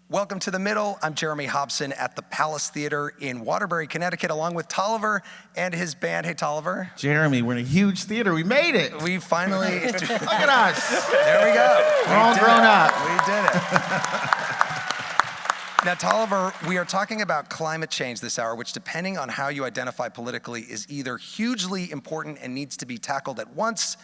Welcome to The Middle. I'm Jeremy Hobson at the Palace Theater in Waterbury, Connecticut, along with Tolliver and his band. Hey, Tolliver. Jeremy, we're in a huge theater. We made it. We finally... Look at us. There we go. We're all grown up. We did it. Now, Tolliver, we are talking about climate change this hour, which, depending on how you identify politically, is either hugely important and needs to be tackled at once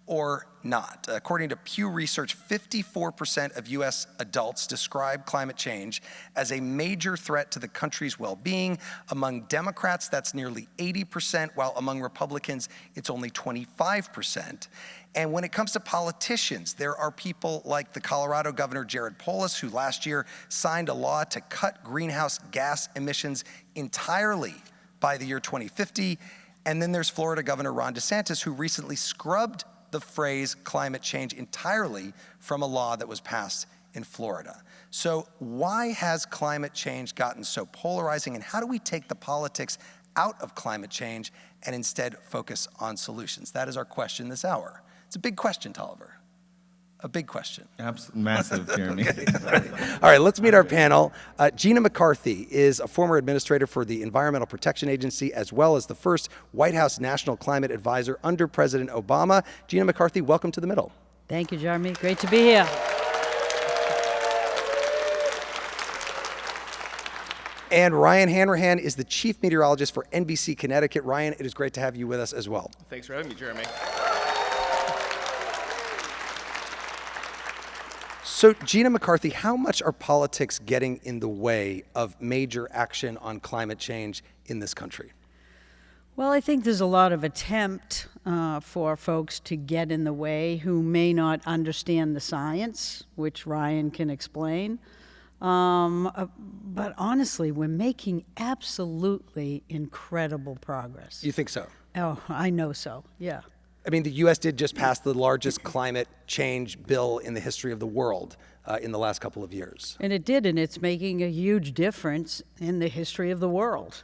or not. According to Pew Research, 54% of U.S. adults describe climate change as a major threat to the country's well-being. Among Democrats, that's nearly 80%, while among Republicans, it's only 25%. And when it comes to politicians, there are people like the Colorado Governor Jared Polis, who last year signed a law to cut greenhouse gas emissions entirely by the year 2050. And then there's Florida Governor Ron DeSantis, who recently scrubbed the phrase climate change entirely from a law that was passed in Florida. So why has climate change gotten so polarizing, and how do we take the politics out of climate change and instead focus on solutions? That is our question this hour. It's a big question, Tolliver. A big question. Absolutely massive, Jeremy. Okay. All right, let's meet our panel. Gina McCarthy is a former administrator for the Environmental Protection Agency, as well as the first White House National Climate Advisor under President Obama. Gina McCarthy, welcome to The Middle. Thank you, Jeremy. Great to be here. And Ryan Hanrahan is the chief meteorologist for NBC Connecticut. Ryan, it is great to have you with us as well. Thanks for having me, Jeremy. So, Gina McCarthy, how much are politics getting in the way of major action on climate change in this country? Well, I think there's a lot of attempt for folks to get in the way who may not understand the science, which Ryan can explain. But honestly, we're making absolutely incredible progress. You think so? Oh, I know so, yeah. I mean, the U.S. did just pass the largest climate change bill in the history of the world in the last couple of years. And it did, and it's making a huge difference in the history of the world.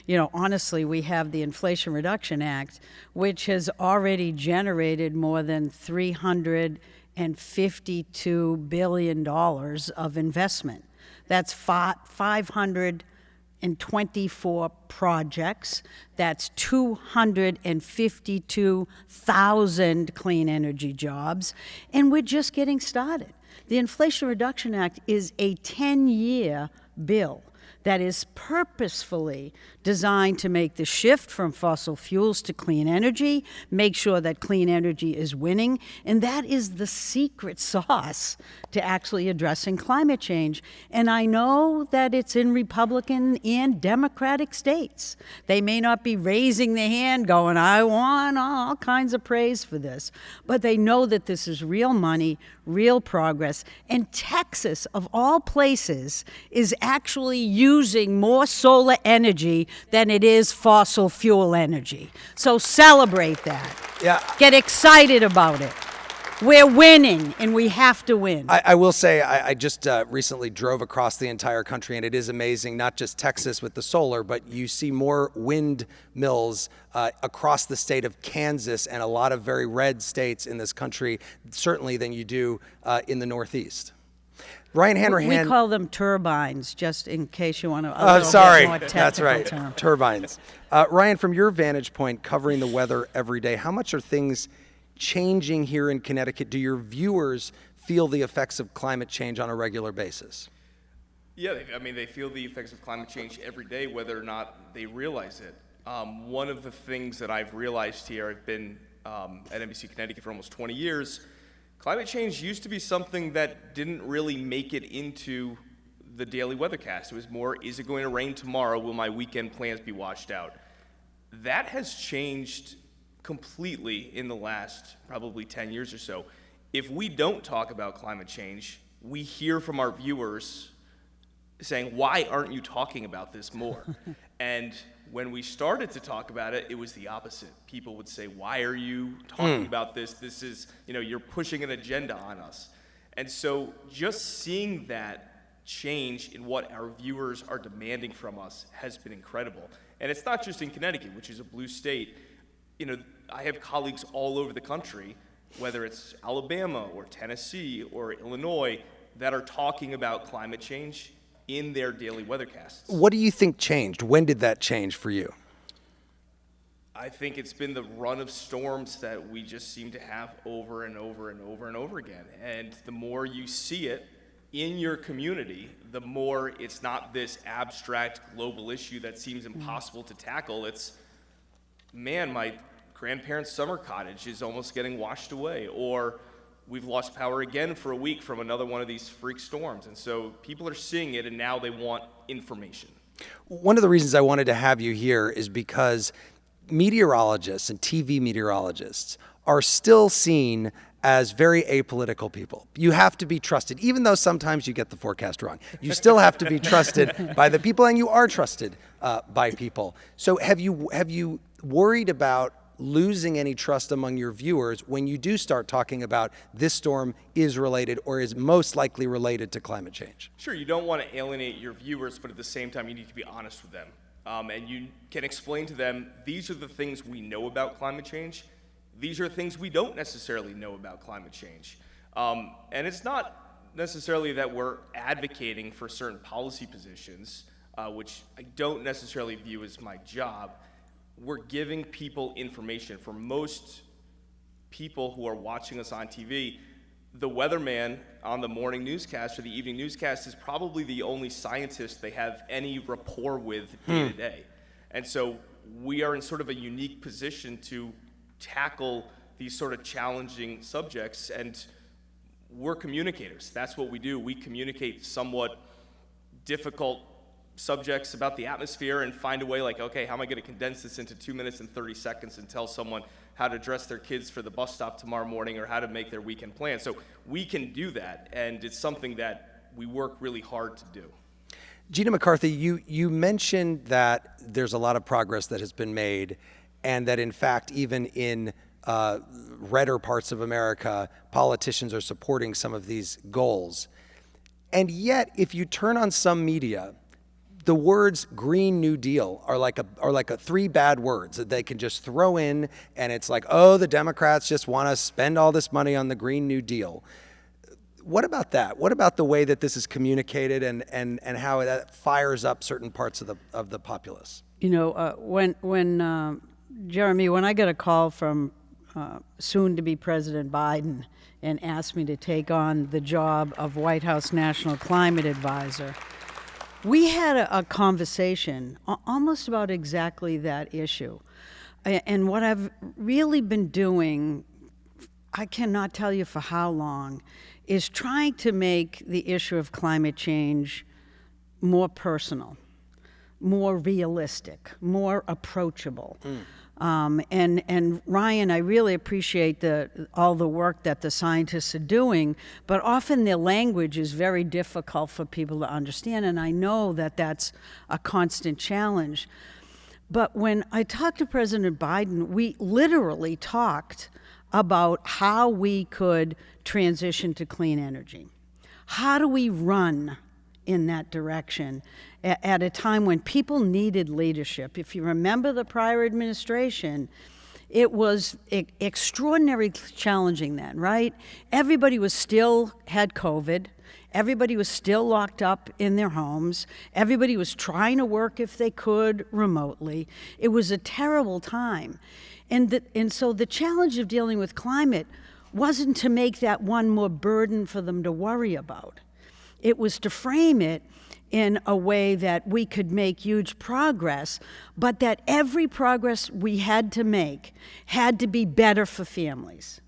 You know, honestly, we have the Inflation Reduction Act, which has already generated more than $352 billion of investment. That's 524 projects. That's 252,000 clean energy jobs, and we're just getting started. The Inflation Reduction Act is a 10-year bill that is purposefully designed to make the shift from fossil fuels to clean energy, make sure that clean energy is winning, and that is the secret sauce to actually addressing climate change. And I know that it's in Republican and Democratic states. They may not be raising their hand going, I want all kinds of praise for this, but they know that this is real money, real progress, and Texas, of all places, is actually using more solar energy than it is fossil fuel energy. So celebrate that. Yeah. Get excited about it. We're winning, and we have to win. I will say, I just recently drove across the entire country, and it is amazing, not just Texas with the solar, but you see more windmills across the state of Kansas and a lot of very red states in this country, certainly than you do in the Northeast. Ryan Hanrahan. We call them turbines, just in case you want to. Oh, sorry. More That's right. term. Turbines. Ryan, from your vantage point, covering the weather every day, how much are things changing here in Connecticut? Do your viewers feel the effects of climate change on a regular basis? Yeah, they feel the effects of climate change every day, whether or not they realize it. One of the things that I've realized here, I've been at NBC Connecticut for almost 20 years, climate change used to be something that didn't really make it into the daily weathercast. It was more, is it going to rain tomorrow? Will my weekend plans be washed out? That has changed completely in the last probably 10 years or so. If we don't talk about climate change, we hear from our viewers saying, why aren't you talking about this more? And when we started to talk about it, it was the opposite. People would say, why are you talking about this? This is, you're pushing an agenda on us. And so just seeing that change in what our viewers are demanding from us has been incredible. And it's not just in Connecticut, which is a blue state. I have colleagues all over the country, whether it's Alabama or Tennessee or Illinois, that are talking about climate change in their daily weathercasts. What do you think changed? When did that change for you? I think it's been the run of storms that we just seem to have over and over and over and over again. And the more you see it in your community, the more it's not this abstract global issue that seems impossible to tackle. It's, man, my grandparents' summer cottage is almost getting washed away, or we've lost power again for a week from another one of these freak storms. And so people are seeing it, and now they want information. One of the reasons I wanted to have you here is because meteorologists and TV meteorologists are still seen as very apolitical people. You have to be trusted, even though sometimes you get the forecast wrong. You still have to be trusted by the people, and you are trusted by people. So have you worried about losing any trust among your viewers when you do start talking about this storm is related or is most likely related to climate change? Sure, you don't want to alienate your viewers, but at the same time, you need to be honest with them. And you can explain to them, these are the things we know about climate change. These are things we don't necessarily know about climate change. And it's not necessarily that we're advocating for certain policy positions, which I don't necessarily view as my job. We're giving people information. For most people who are watching us on TV, the weatherman on the morning newscast or the evening newscast is probably the only scientist they have any rapport with day to day. And so we are in sort of a unique position to tackle these sort of challenging subjects, and we're communicators. That's what we do. We communicate somewhat difficult subjects about the atmosphere and find a way like, okay, how am I going to condense this into 2 minutes and 30 seconds and tell someone how to dress their kids for the bus stop tomorrow morning or how to make their weekend plan. So we can do that, and it's something that we work really hard to do. Gina McCarthy, you mentioned that there's a lot of progress that has been made, and that in fact, even in redder parts of America, politicians are supporting some of these goals. And yet, if you turn on some media, the words Green New Deal are like a three bad words that they can just throw in, and it's like, oh, the Democrats just want to spend all this money on the Green New Deal. What about that? What about the way that this is communicated and how that fires up certain parts of the populace? You know, Jeremy, when I got a call from soon-to-be President Biden and asked me to take on the job of White House National Climate Advisor, we had a conversation almost about exactly that issue. And what I've really been doing, I cannot tell you for how long, is trying to make the issue of climate change more personal, more realistic, more approachable. And Ryan, I really appreciate all the work that the scientists are doing, but often their language is very difficult for people to understand, and I know that that's a constant challenge. But when I talked to President Biden, we literally talked about how we could transition to clean energy. How do we run in that direction at a time when people needed leadership? If you remember the prior administration, it was extraordinarily challenging then, right? Everybody still had COVID. Everybody was still locked up in their homes. Everybody was trying to work if they could remotely. It was a terrible time. And so the challenge of dealing with climate wasn't to make that one more burden for them to worry about. It was to frame it in a way that we could make huge progress, but that every progress we had to make had to be better for families.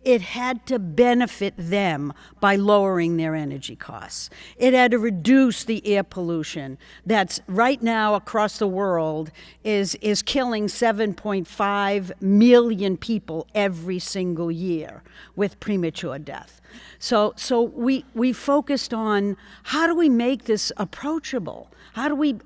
It had to benefit them by lowering their energy costs. It had to reduce the air pollution that's right now across the world is killing 7.5 million people every single year with premature death. So we focused on how do we make this approachable? How do we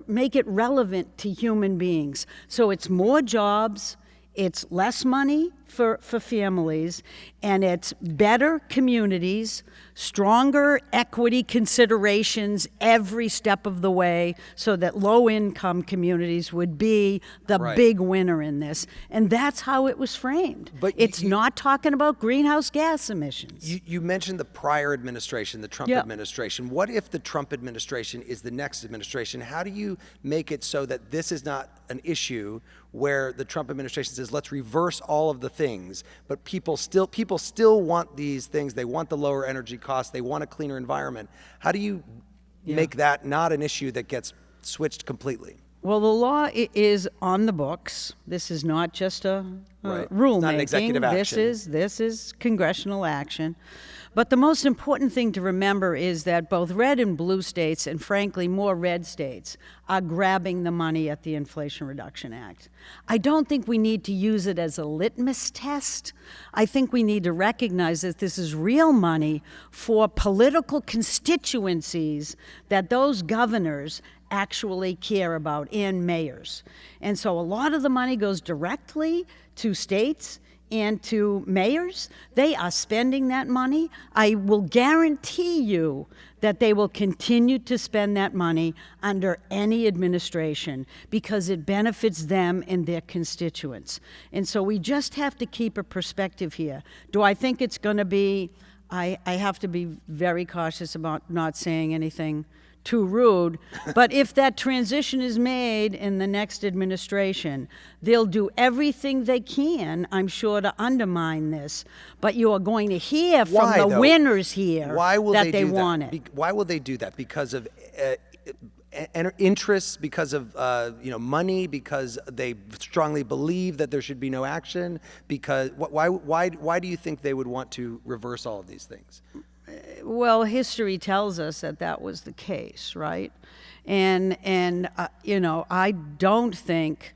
make it relevant to human beings? So it's more jobs, it's less money, for families, and it's better communities, stronger equity considerations every step of the way, so that low-income communities would be the Right. big winner in this. And that's how it was framed. But it's not talking about greenhouse gas emissions. You mentioned the prior administration, the Trump Yeah. administration. What if the Trump administration is the next administration? How do you make it so that this is not an issue where the Trump administration says, let's reverse all of the things, but people still want these things. They want the lower energy costs. They want a cleaner environment. How do you make that not an issue that gets switched completely? Well, the law is on the books. This is not just a Right. rulemaking. It's not an executive action. This is congressional action. But the most important thing to remember is that both red and blue states, and frankly more red states, are grabbing the money at the Inflation Reduction Act. I don't think we need to use it as a litmus test. I think we need to recognize that this is real money for political constituencies that those governors actually care about, and mayors. And so a lot of the money goes directly to states and to mayors. They are spending that money. I will guarantee you that they will continue to spend that money under any administration, because it benefits them and their constituents. And so we just have to keep a perspective here. Do I think it's going to be, I have to be very cautious about not saying anything too rude, but if that transition is made in the next administration, they'll do everything they can, I'm sure, to undermine this. But you are going to hear from Why, the though? winners here Why will that they they do want that? it. Why will they do that? Because of interests, because of money, because they strongly believe that there should be no action? Because why do you think they would want to reverse all of these things? Well, history tells us that that was the case, right? And I don't think,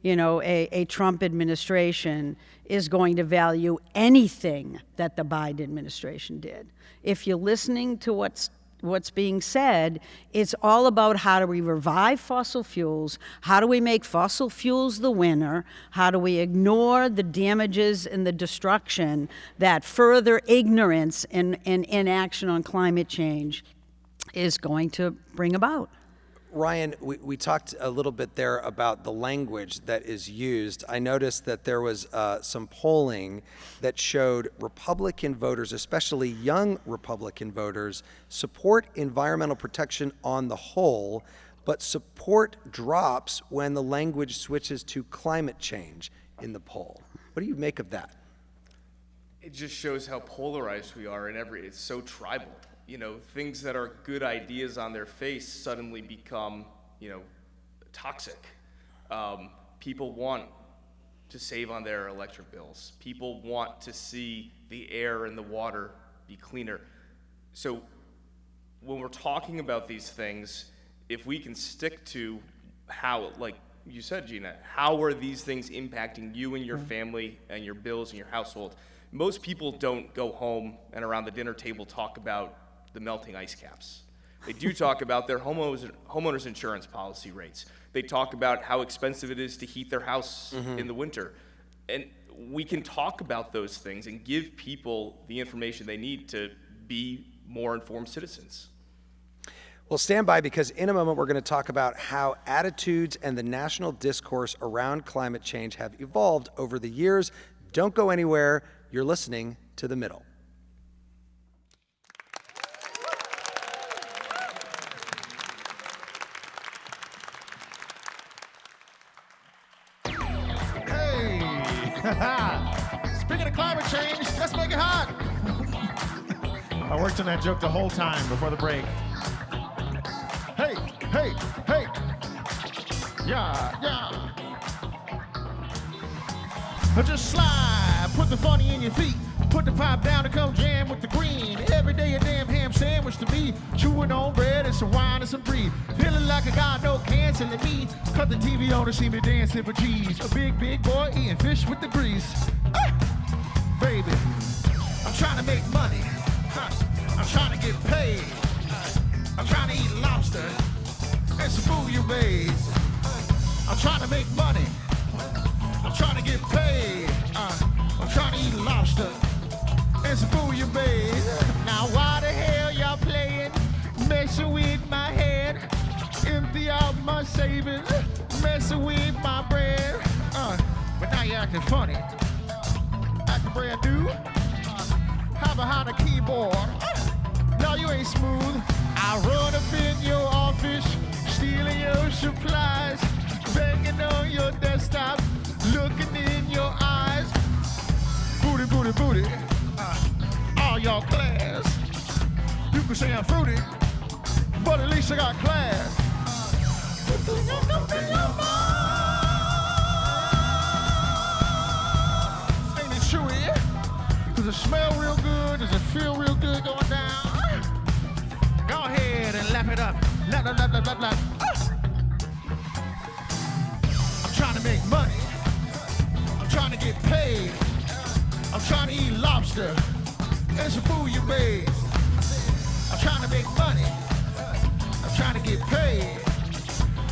a Trump administration is going to value anything that the Biden administration did. If you're listening to what's being said, it's all about how do we revive fossil fuels, how do we make fossil fuels the winner, how do we ignore the damages and the destruction that further ignorance and inaction on climate change is going to bring about. Ryan, we talked a little bit there about the language that is used. I noticed that there was some polling that showed Republican voters, especially young Republican voters, support environmental protection on the whole, but support drops when the language switches to climate change in the poll. What do you make of that? It just shows how polarized we are it's so tribal. Things that are good ideas on their face suddenly become, toxic. People want to save on their electric bills. People want to see the air and the water be cleaner. So when we're talking about these things, if we can stick to how, like you said, Gina, how are these things impacting you and your family and your bills and your household? Most people don't go home and around the dinner table talk about the melting ice caps. They do talk about their homeowners insurance policy rates. They talk about how expensive it is to heat their house in the winter. And we can talk about those things and give people the information they need to be more informed citizens. Well, stand by, because in a moment we're going to talk about how attitudes and the national discourse around climate change have evolved over the years. Don't go anywhere. You're listening to The Middle. Speaking of climate change, let's make it hot. I worked on that joke the whole time before the break. Hey, hey, hey. Yeah, yeah. Just slide, put the funny in your feet. Put the pipe down and come jam with the green. Every day a damn ham sandwich to me. Chewing on bread and some wine and some brie. Feeling like I got no canceling me. Cut the TV on to see me dancing for cheese. A big, big boy eating fish with the grease. Baby, I'm trying to make money. I'm trying to get paid. I'm trying to eat lobster and some bouillabaisse. I'm trying to make money. I'm trying to get paid. trying to eat lobster and some bouillabaisse. Now why the hell y'all playing, messing with my head, empty out my savings, messing with my bread. But now you're acting funny, acting brand new. How behind a keyboard? No, you ain't smooth. I run up in your office, stealing your supplies, banging on your desktop, looking in your eyes. Booty, booty, booty. All y'all class. You can say I'm fruity, but at least I got class. Ain't it chewy? Does it smell real good? Does it feel real good going down? Go ahead and lap it up. Lap, lap, lap, lap, lap, lap. I'm trying to make money. I'm trying to get paid. I'm trying to eat lobster and some bouillabaisse. I'm trying to make money. I'm trying to get paid.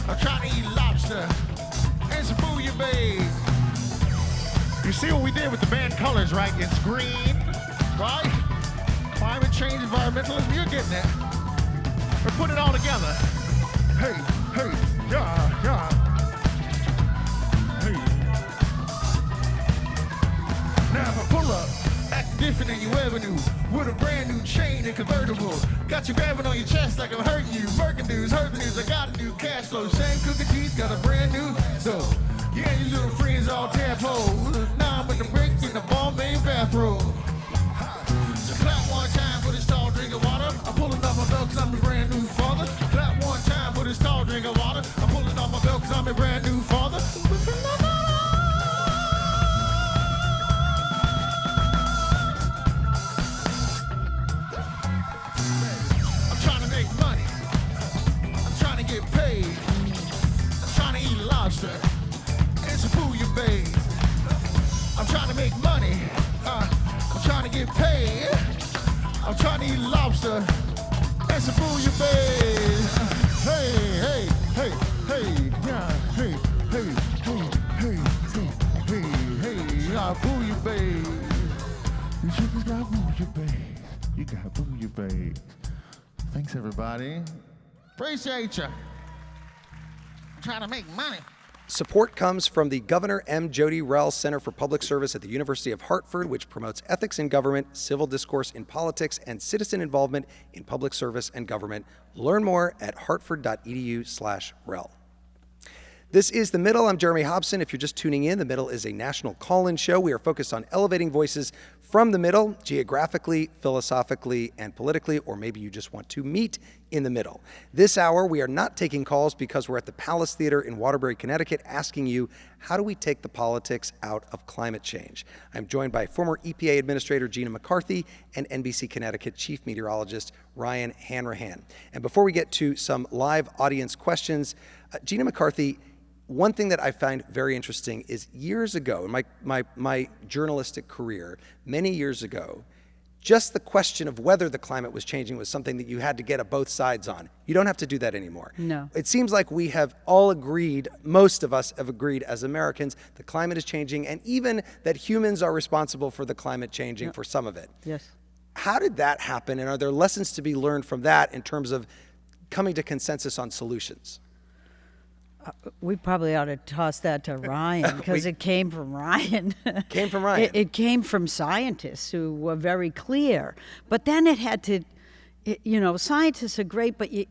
I'm trying to eat lobster and some bouillabaisse. You see what we did with the band colors, right? It's green, right? Climate change, environmentalism, you're getting it. We're putting it all together. Hey, hey, yeah, yeah. Hey. Now if I pull up, act different than you ever knew, with a brand new chain and convertible. Got you grabbing on your chest like I'm hurting you. Merkin news, hurt the news, I got a new cash flow. Same cookie teeth, got a brand new dough. Yeah, you little friends all tadpoles. Now I'm with the brick in the Bombay bathrobe. So clap one time for this tall drink of water. I'm pulling off my belt cause I'm a brand new father. Clap one time for this tall drink of water. I'm pulling off my belt cause I'm a brand new father. I'm trying to make money. I'm trying to get paid. I'm trying to eat lobster. I'm trying to make money. I'm trying to get paid. I'm trying to eat lobster and some bouillabaisse. Hey, hey, hey, hey, yeah, hey, hey, hey, hey, hey, hey, hey, bouillabaisse. You chicks got bouillabaisse. You got bouillabaisse. Thanks, everybody. Appreciate you. I'm trying to make money. Support comes from the Governor M. Jody Rell Center for Public Service at the University of Hartford, which promotes ethics in government, civil discourse in politics, and citizen involvement in public service and government. Learn more at hartford.edu/Rell. This is The Middle. I'm Jeremy Hobson. If you're just tuning in, The Middle is a national call-in show. We are focused on elevating voices from the middle, geographically, philosophically, and politically, or maybe you just want to meet in the middle. This hour, we are not taking calls because we're at the Palace Theater in Waterbury, Connecticut, asking you, how do we take the politics out of climate change? I'm joined by former EPA Administrator Gina McCarthy and NBC Connecticut Chief Meteorologist Ryan Hanrahan. And before we get to some live audience questions, Gina McCarthy, one thing that I find very interesting is years ago, in my journalistic career, many years ago, just the question of whether the climate was changing was something that you had to get at both sides on. You don't have to do that anymore. No. It seems like we have all agreed, most of us have agreed as Americans, the climate is changing, and even that humans are responsible for the climate changing for some of it. Yes. How did that happen, and are there lessons to be learned from that in terms of coming to consensus on solutions? We probably ought to toss that to Ryan because it came from Ryan. Came from Ryan. It came from scientists who were very clear. But then it had to, scientists are great, but you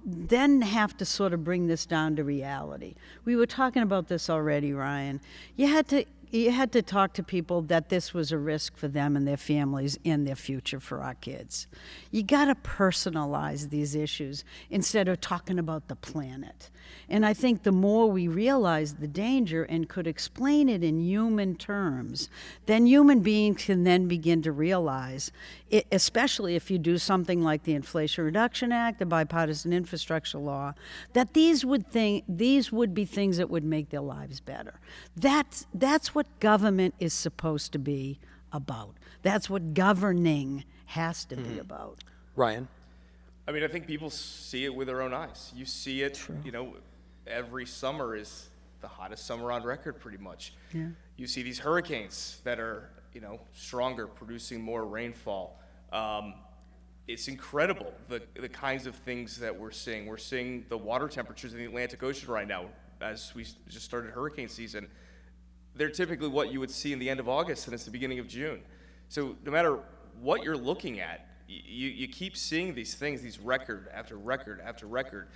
then have to sort of bring this down to reality. We were talking about this already, Ryan. You had to talk to people that this was a risk for them and their families and their future for our kids. You got to personalize these issues instead of talking about the planet. And I think the more we realize the danger and could explain it in human terms, then human beings can then begin to realize, especially if you do something like the Inflation Reduction Act, the Bipartisan Infrastructure Law, that these would be things that would make their lives better. That's what government is supposed to be about. That's what governing has to be about. Ryan? I mean, I think people see it with their own eyes. You see it, every summer is the hottest summer on record pretty much. Yeah. You see these hurricanes that are stronger, producing more rainfall. It's incredible the kinds of things that we're seeing. We're seeing the water temperatures in the Atlantic Ocean right now, as we just started hurricane season. They're typically what you would see in the end of August, and it's the beginning of June. So no matter what you're looking at, you keep seeing these things, these record after record after record.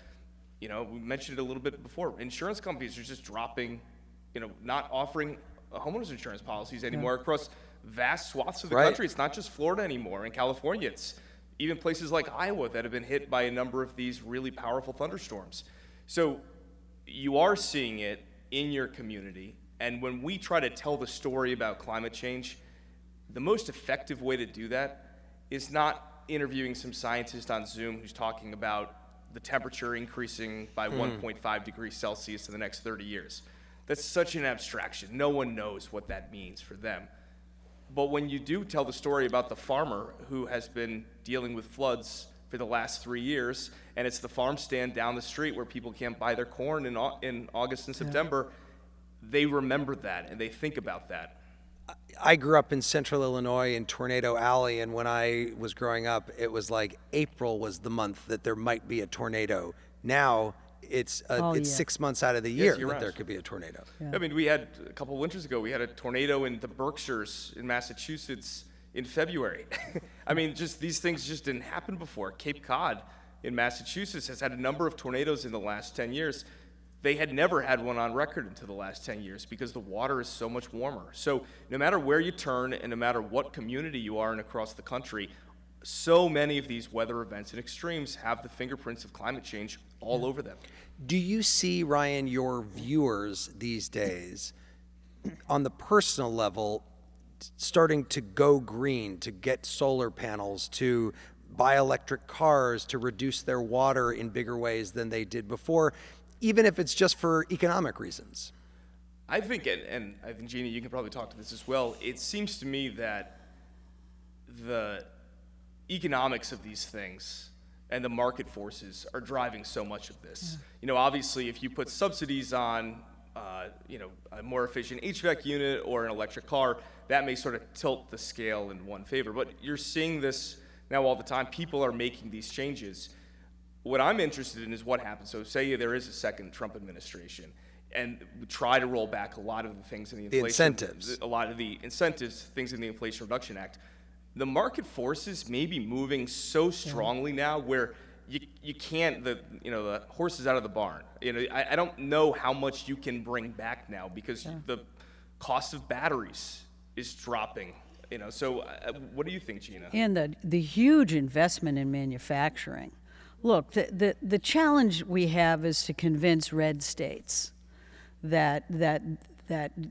We mentioned it a little bit before. Insurance companies are just dropping, not offering homeowners insurance policies anymore across vast swaths of the country. It's not just Florida anymore. In California, it's even places like Iowa that have been hit by a number of these really powerful thunderstorms. So you are seeing it in your community. And when we try to tell the story about climate change, the most effective way to do that is not interviewing some scientist on Zoom who's talking about the temperature increasing by 1.5 degrees Celsius in the next 30 years. That's such an abstraction. No one knows what that means for them. But when you do tell the story about the farmer who has been dealing with floods for the last 3 years, and it's the farm stand down the street where people can't buy their corn in August and September, they remember that and they think about that. I grew up in central Illinois in Tornado Alley, and when I was growing up, it was like April was the month that there might be a tornado. Now it's 6 months out of the year that there could be a tornado. I mean, we had a couple winters ago, we had a tornado in the Berkshires in Massachusetts in February. I mean, just these things just didn't happen before. Cape Cod in Massachusetts has had a number of tornadoes in the last 10 years. They had never had one on record until the last 10 years because the water is so much warmer. So no matter where you turn and no matter what community you are in across the country, so many of these weather events and extremes have the fingerprints of climate change all over them. Do you see, Ryan, your viewers these days on the personal level starting to go green, to get solar panels, to buy electric cars, to reduce their water in bigger ways than they did before, even if it's just for economic reasons? I think, and I think, Gina, you can probably talk to this as well, it seems to me that the economics of these things and the market forces are driving so much of this. Obviously, if you put subsidies on, a more efficient HVAC unit or an electric car, that may sort of tilt the scale in one favor. But you're seeing this now all the time. People are making these changes. What I'm interested in is what happens. So say there is a second Trump administration, and we try to roll back a lot of the things in the inflation, incentives. A lot of the incentives, things in the Inflation Reduction Act. The market forces may be moving so strongly now where you can't, the horse is out of the barn. I don't know how much you can bring back now because the cost of batteries is dropping. So what do you think, Gina? And the huge investment in manufacturing. Look, the challenge we have is to convince red states that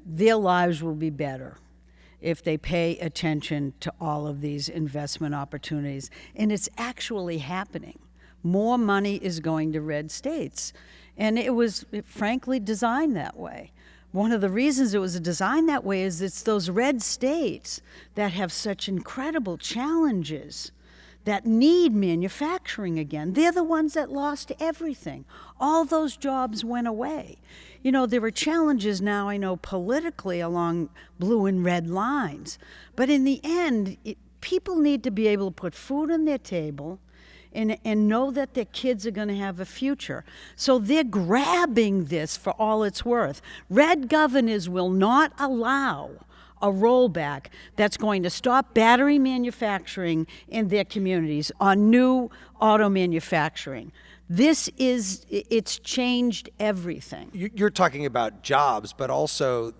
their lives will be better if they pay attention to all of these investment opportunities. And it's actually happening. More money is going to red states. And it was, frankly, designed that way. One of the reasons it was designed that way is it's those red states that have such incredible challenges that need manufacturing again. They're the ones that lost everything. All those jobs went away. There are challenges now, I know, politically along blue and red lines. But in the end, people need to be able to put food on their table and know that their kids are going to have a future. So they're grabbing this for all it's worth. Red governors will not allow a rollback that's going to stop battery manufacturing in their communities on new auto manufacturing. It's changed everything. You're talking about jobs, but also,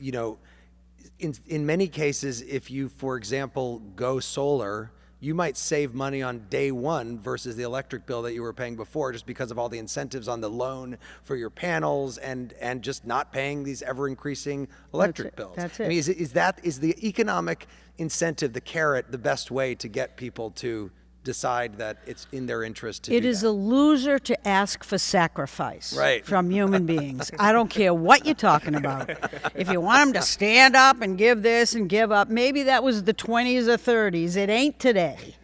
in many cases, if you, for example, go solar, you might save money on day one versus the electric bill that you were paying before, just because of all the incentives on the loan for your panels and just not paying these ever increasing electric bills. That's it. I mean, is the economic incentive, the carrot, the best way to get people to decide that it's in their interest to do that? It is a loser to ask for sacrifice Right. from human beings. I don't care what you're talking about. If you want them to stand up and give this and give up, maybe that was the 20s or 30s. It ain't today.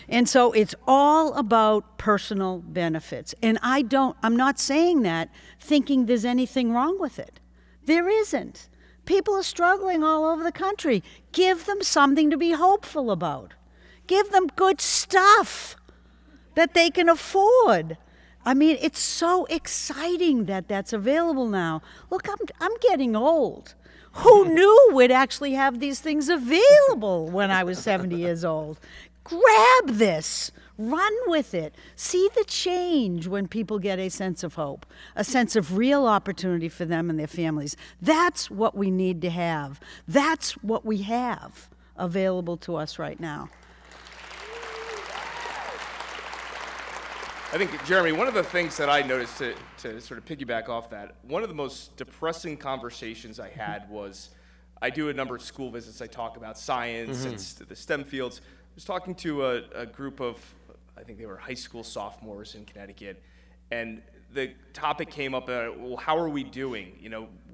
And so it's all about personal benefits. And I'm not saying that thinking there's anything wrong with it. There isn't. people are struggling all over the country. Give them something to be hopeful about. Give them good stuff that they can afford. I mean, it's so exciting that that's available now. Look, I'm getting old. Who knew we'd actually have these things available when I was 70 years old? Grab this. Run with it. See the change when people get a sense of hope, a sense of real opportunity for them and their families. That's what we need to have. That's what we have available to us right now. I think, Jeremy, one of the things that I noticed to sort of piggyback off that, one of the most depressing conversations I had was, I do a number of school visits. I talk about science and the STEM fields. I was talking to a group of, I think they were high school sophomores in Connecticut, and the topic came up, well, how are we doing,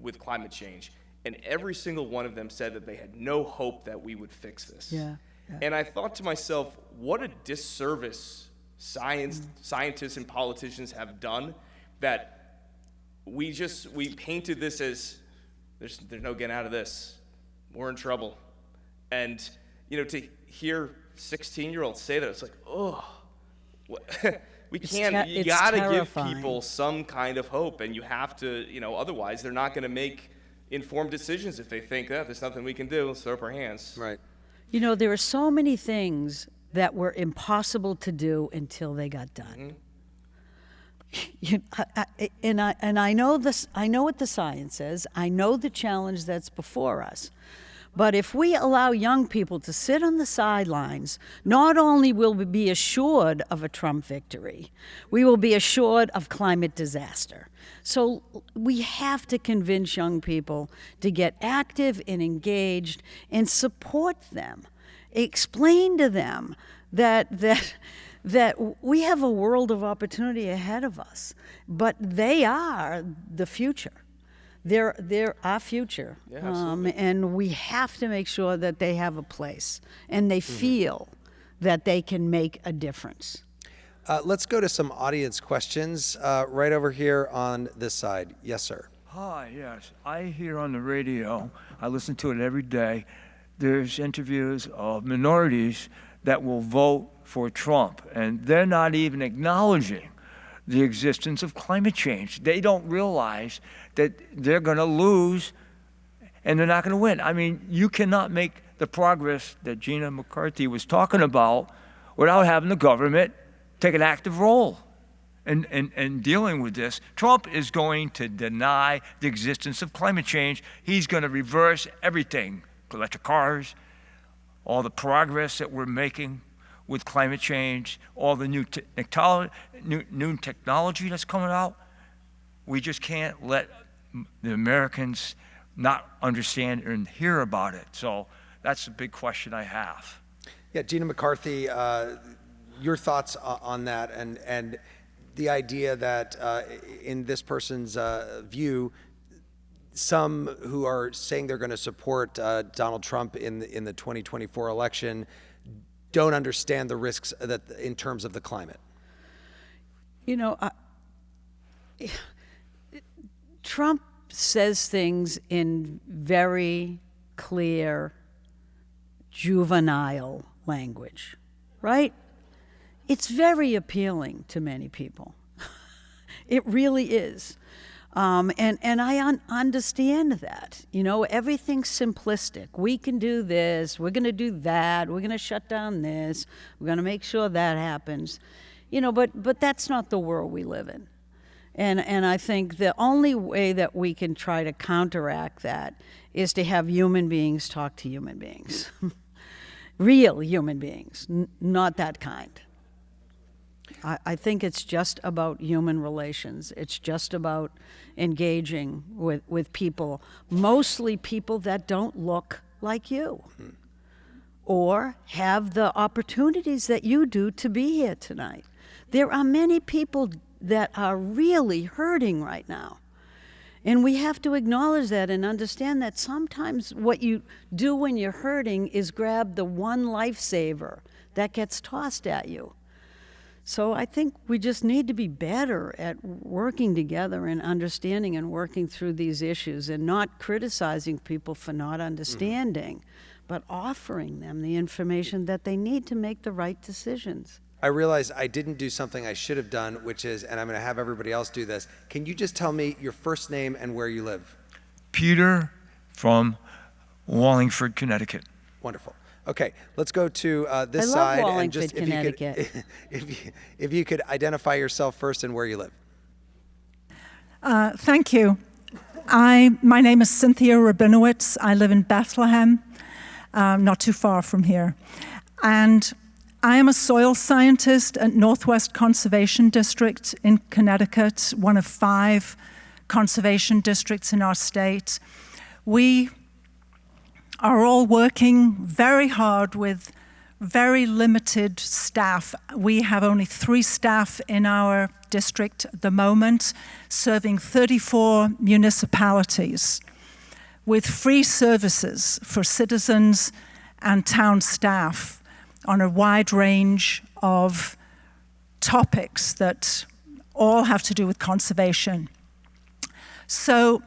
with climate change? And every single one of them said that they had no hope that we would fix this. Yeah. And I thought to myself, what a disservice scientists and politicians have done, that we painted this as there's no getting out of this, we're in trouble. And to hear 16-year-olds say that, it's like, oh, we can't. You gotta give people some kind of hope, and you have to, otherwise they're not going to make informed decisions if they think that there's nothing we can do. Let's throw up our hands. Right. There are so many things that were impossible to do until they got done. I know this. I know what the science says. I know the challenge that's before us. But if we allow young people to sit on the sidelines, not only will we be assured of a Trump victory, we will be assured of climate disaster. So we have to convince young people to get active and engaged and support them. Explain to them that we have a world of opportunity ahead of us, but they are the future. They're our future, and we have to make sure that they have a place and they feel that they can make a difference. Let's go to some audience questions right over here on this side. Yes, sir. Hi, yes. I hear on the radio, I listen to it every day, there's interviews of minorities that will vote for Trump, and they're not even acknowledging the existence of climate change. They don't realize that they're going to lose and they're not going to win. I mean, you cannot make the progress that Gina McCarthy was talking about without having the government take an active role in dealing with this. Trump is going to deny the existence of climate change. He's going to reverse everything, electric cars, all the progress that we're making with climate change, all the new technology that's coming out. We just can't let the Americans not understand and hear about it. So that's a big question I have. Yeah, Gina McCarthy, your thoughts on that and the idea that in this person's view, some who are saying they're going to support Donald Trump in the 2024 election don't understand the risks that in terms of the climate. Trump says things in very clear, juvenile language, right? It's very appealing to many people. It really is. And I understand that. Everything's simplistic. We can do this, we're going to do that, we're going to shut down this, we're going to make sure that happens. But that's not the world we live in. And I think the only way that we can try to counteract that is to have human beings talk to human beings. Real human beings, not that kind. I think it's just about human relations. It's just about engaging with people, mostly people that don't look like you or have the opportunities that you do to be here tonight. There are many people that are really hurting right now. And we have to acknowledge that and understand that sometimes what you do when you're hurting is grab the one lifesaver that gets tossed at you. So I think we just need to be better at working together and understanding and working through these issues and not criticizing people for not understanding, but offering them the information that they need to make the right decisions. I realized I didn't do something I should have done, which is, and I'm going to have everybody else do this. Can you just tell me your first name and where you live? Peter from Wallingford, Connecticut. Wonderful. Okay, let's go to this I love side. And Wallingford, just Connecticut. If you could identify yourself first and where you live. Thank you. My name is Cynthia Rabinowitz. I live in Bethlehem, not too far from here. And I am a soil scientist at Northwest Conservation District in Connecticut, one of 5 conservation districts in our state. We are all working very hard with very limited staff. We have only 3 staff in our district at the moment, serving 34 municipalities with free services for citizens and town staff on a wide range of topics that all have to do with conservation. So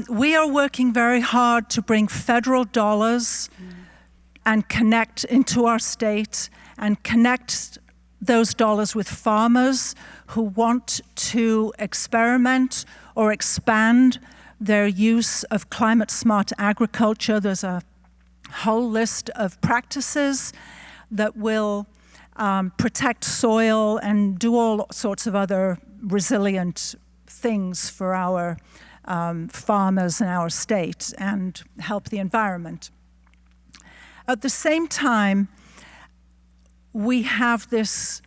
we are working very hard to bring federal dollars and connect into our state and connect those dollars with farmers who want to experiment or expand their use of climate-smart agriculture. There's a whole list of practices that will protect soil and do all sorts of other resilient things for our farmers in our state and help the environment. At the same time, we have this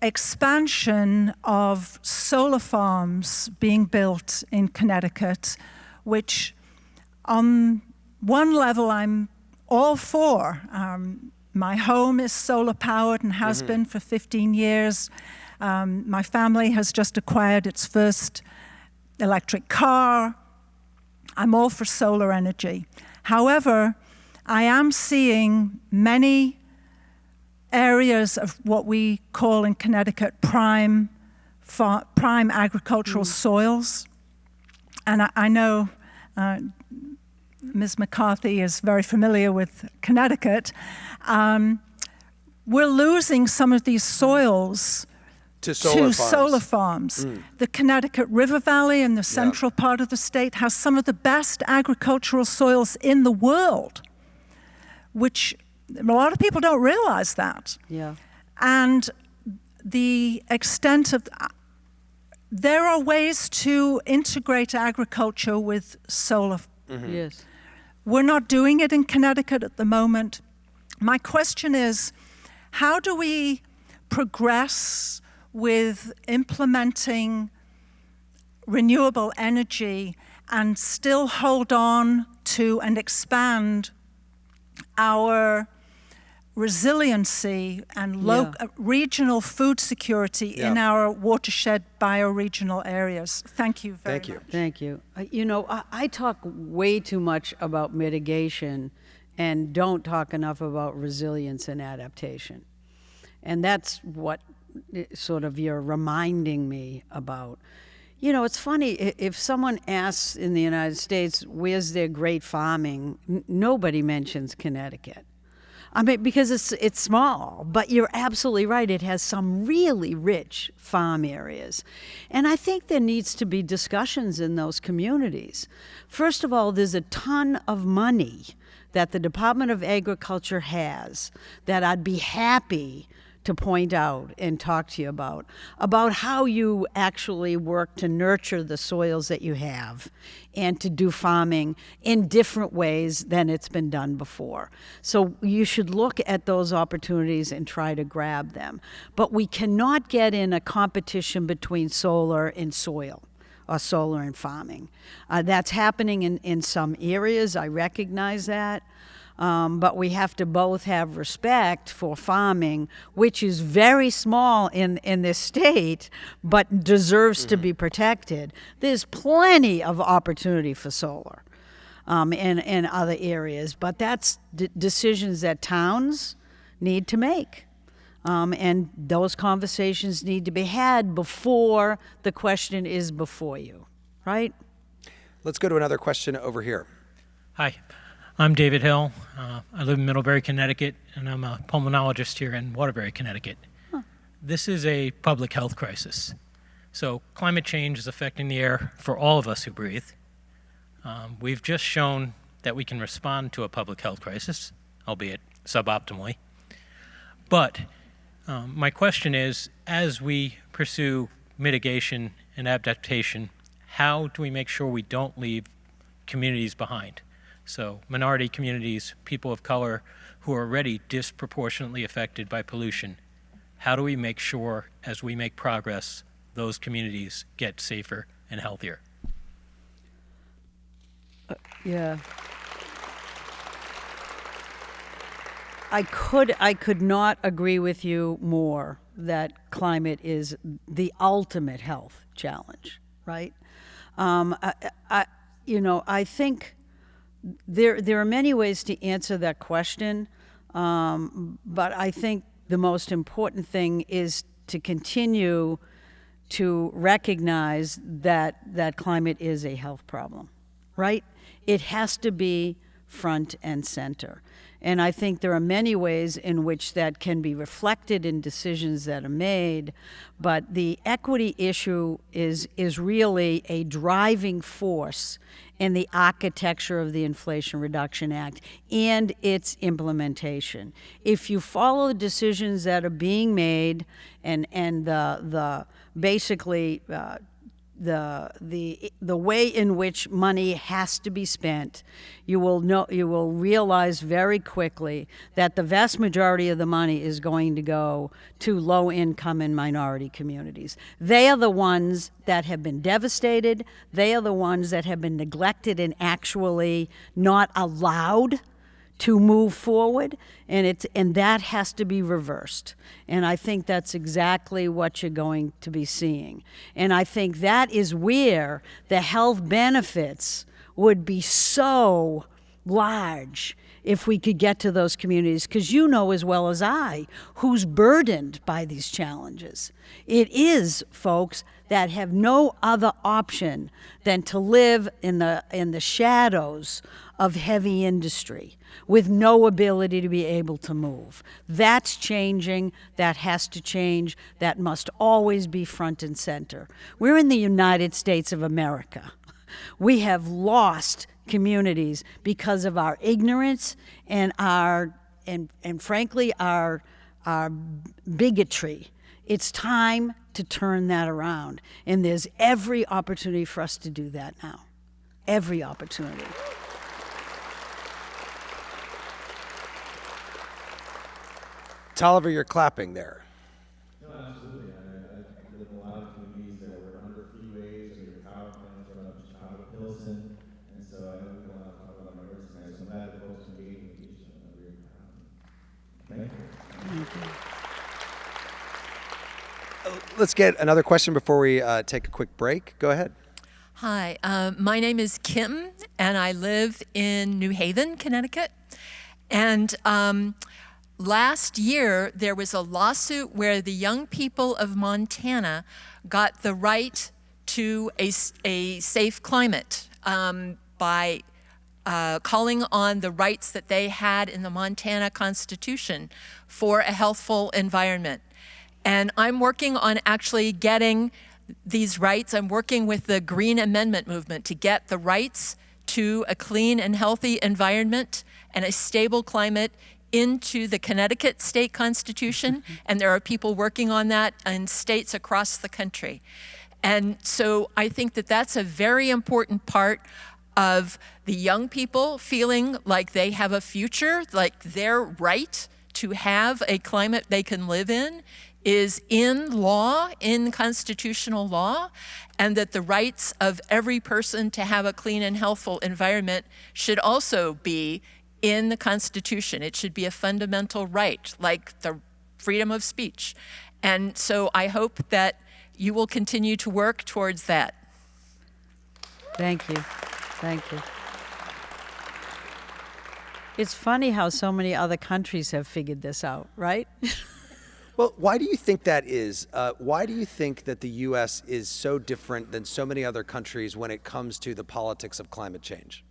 expansion of solar farms being built in Connecticut, which on one level I'm all for. My home is solar powered and has been for 15 years. My family has just acquired its first electric car. I'm all for solar energy. However, I am seeing many areas of what we call in Connecticut prime agricultural soils. And I know Ms. McCarthy is very familiar with Connecticut. We're losing some of these soils To solar farms. The Connecticut River Valley in the central part of the state has some of the best agricultural soils in the world, which a lot of people don't realize that. Yeah. And the extent of, there are ways to integrate agriculture with solar. Yes. We're not doing it in Connecticut at the moment. My question is, how do we progress with implementing renewable energy and still hold on to and expand our resiliency and regional food security in our watershed bioregional areas? Thank you very much. Thank you. You know, I talk way too much about mitigation and don't talk enough about resilience and adaptation. And that's what sort of you're reminding me about. You know, it's funny, if someone asks in the United States, where's their great farming, nobody mentions Connecticut. I mean, because it's small, but you're absolutely right. It has some really rich farm areas. And I think there needs to be discussions in those communities. First of all, there's a ton of money that the Department of Agriculture has that I'd be happy to point out and talk to you about how you actually work to nurture the soils that you have and to do farming in different ways than it's been done before. So you should look at those opportunities and try to grab them. But we cannot get in a competition between solar and soil, or solar and farming. That's happening in some areas, I recognize that. But we have to both have respect for farming, which is very small in this state, but deserves to be protected. There's plenty of opportunity for solar in other areas, but that's decisions that towns need to make. And those conversations need to be had before the question is before you, right? Let's go to another question over here. Hi, I'm David Hill. I live in Middlebury, Connecticut, and I'm a pulmonologist here in Waterbury, Connecticut. This is a public health crisis. So climate change is affecting the air for all of us who breathe. We've just shown that we can respond to a public health crisis, albeit suboptimally. But my question is, as we pursue mitigation and adaptation, how do we make sure we don't leave communities behind? So minority communities, people of color who are already disproportionately affected by pollution. How do we make sure, as we make progress, those communities get safer and healthier? Yeah. I could not agree with you more that climate is the ultimate health challenge, right? I think there are many ways to answer that question, but I think the most important thing is to continue to recognize that climate is a health problem, right? It has to be front and center. And I think there are many ways in which that can be reflected in decisions that are made, but the equity issue is really a driving force in the architecture of the Inflation Reduction Act and its implementation. If you follow the decisions that are being made and the basically the way in which money has to be spent, you will realize very quickly that the vast majority of the money is going to go to low income and minority communities. They are the ones that have been devastated. They are the ones that have been neglected and actually not allowed to move forward, and that has to be reversed. And I think that's exactly what you're going to be seeing. And I think that is where the health benefits would be so large if we could get to those communities, because you know as well as I who's burdened by these challenges. It is folks that have no other option than to live in the shadows of heavy industry with no ability to be able to move. That's changing. That has to change. That must always be front and center. We're in the United States of America. We have lost communities because of our ignorance and frankly our bigotry. It's time to turn that around, and there's every opportunity for us to do that now. Every opportunity. Tolliver, you're clapping there. No, absolutely. I live in a lot of communities that were under freeways or your power plants or up Chicago, Pilsen, and so I know we don't want to talk about my work tonight, so I'm glad that folks are engaging with each other. Thank you. Let's get another question before we take a quick break. Go ahead. Hi, my name is Kim, and I live in New Haven, Connecticut. And last year, there was a lawsuit where the young people of Montana got the right to a safe climate by calling on the rights that they had in the Montana Constitution for a healthful environment. And I'm working on actually getting these rights. I'm working with the Green Amendment movement to get the rights to a clean and healthy environment and a stable climate into the Connecticut state constitution. And there are people working on that in states across the country. And so I think that that's a very important part of the young people feeling like they have a future, like their right to have a climate they can live in is in law, in constitutional law, and that the rights of every person to have a clean and healthful environment should also be in the Constitution. It should be a fundamental right, like the freedom of speech. And so I hope that you will continue to work towards that. Thank you. Thank you. It's funny how so many other countries have figured this out, right? Well, why do you think that is? Why do you think that the U.S. is so different than so many other countries when it comes to the politics of climate change?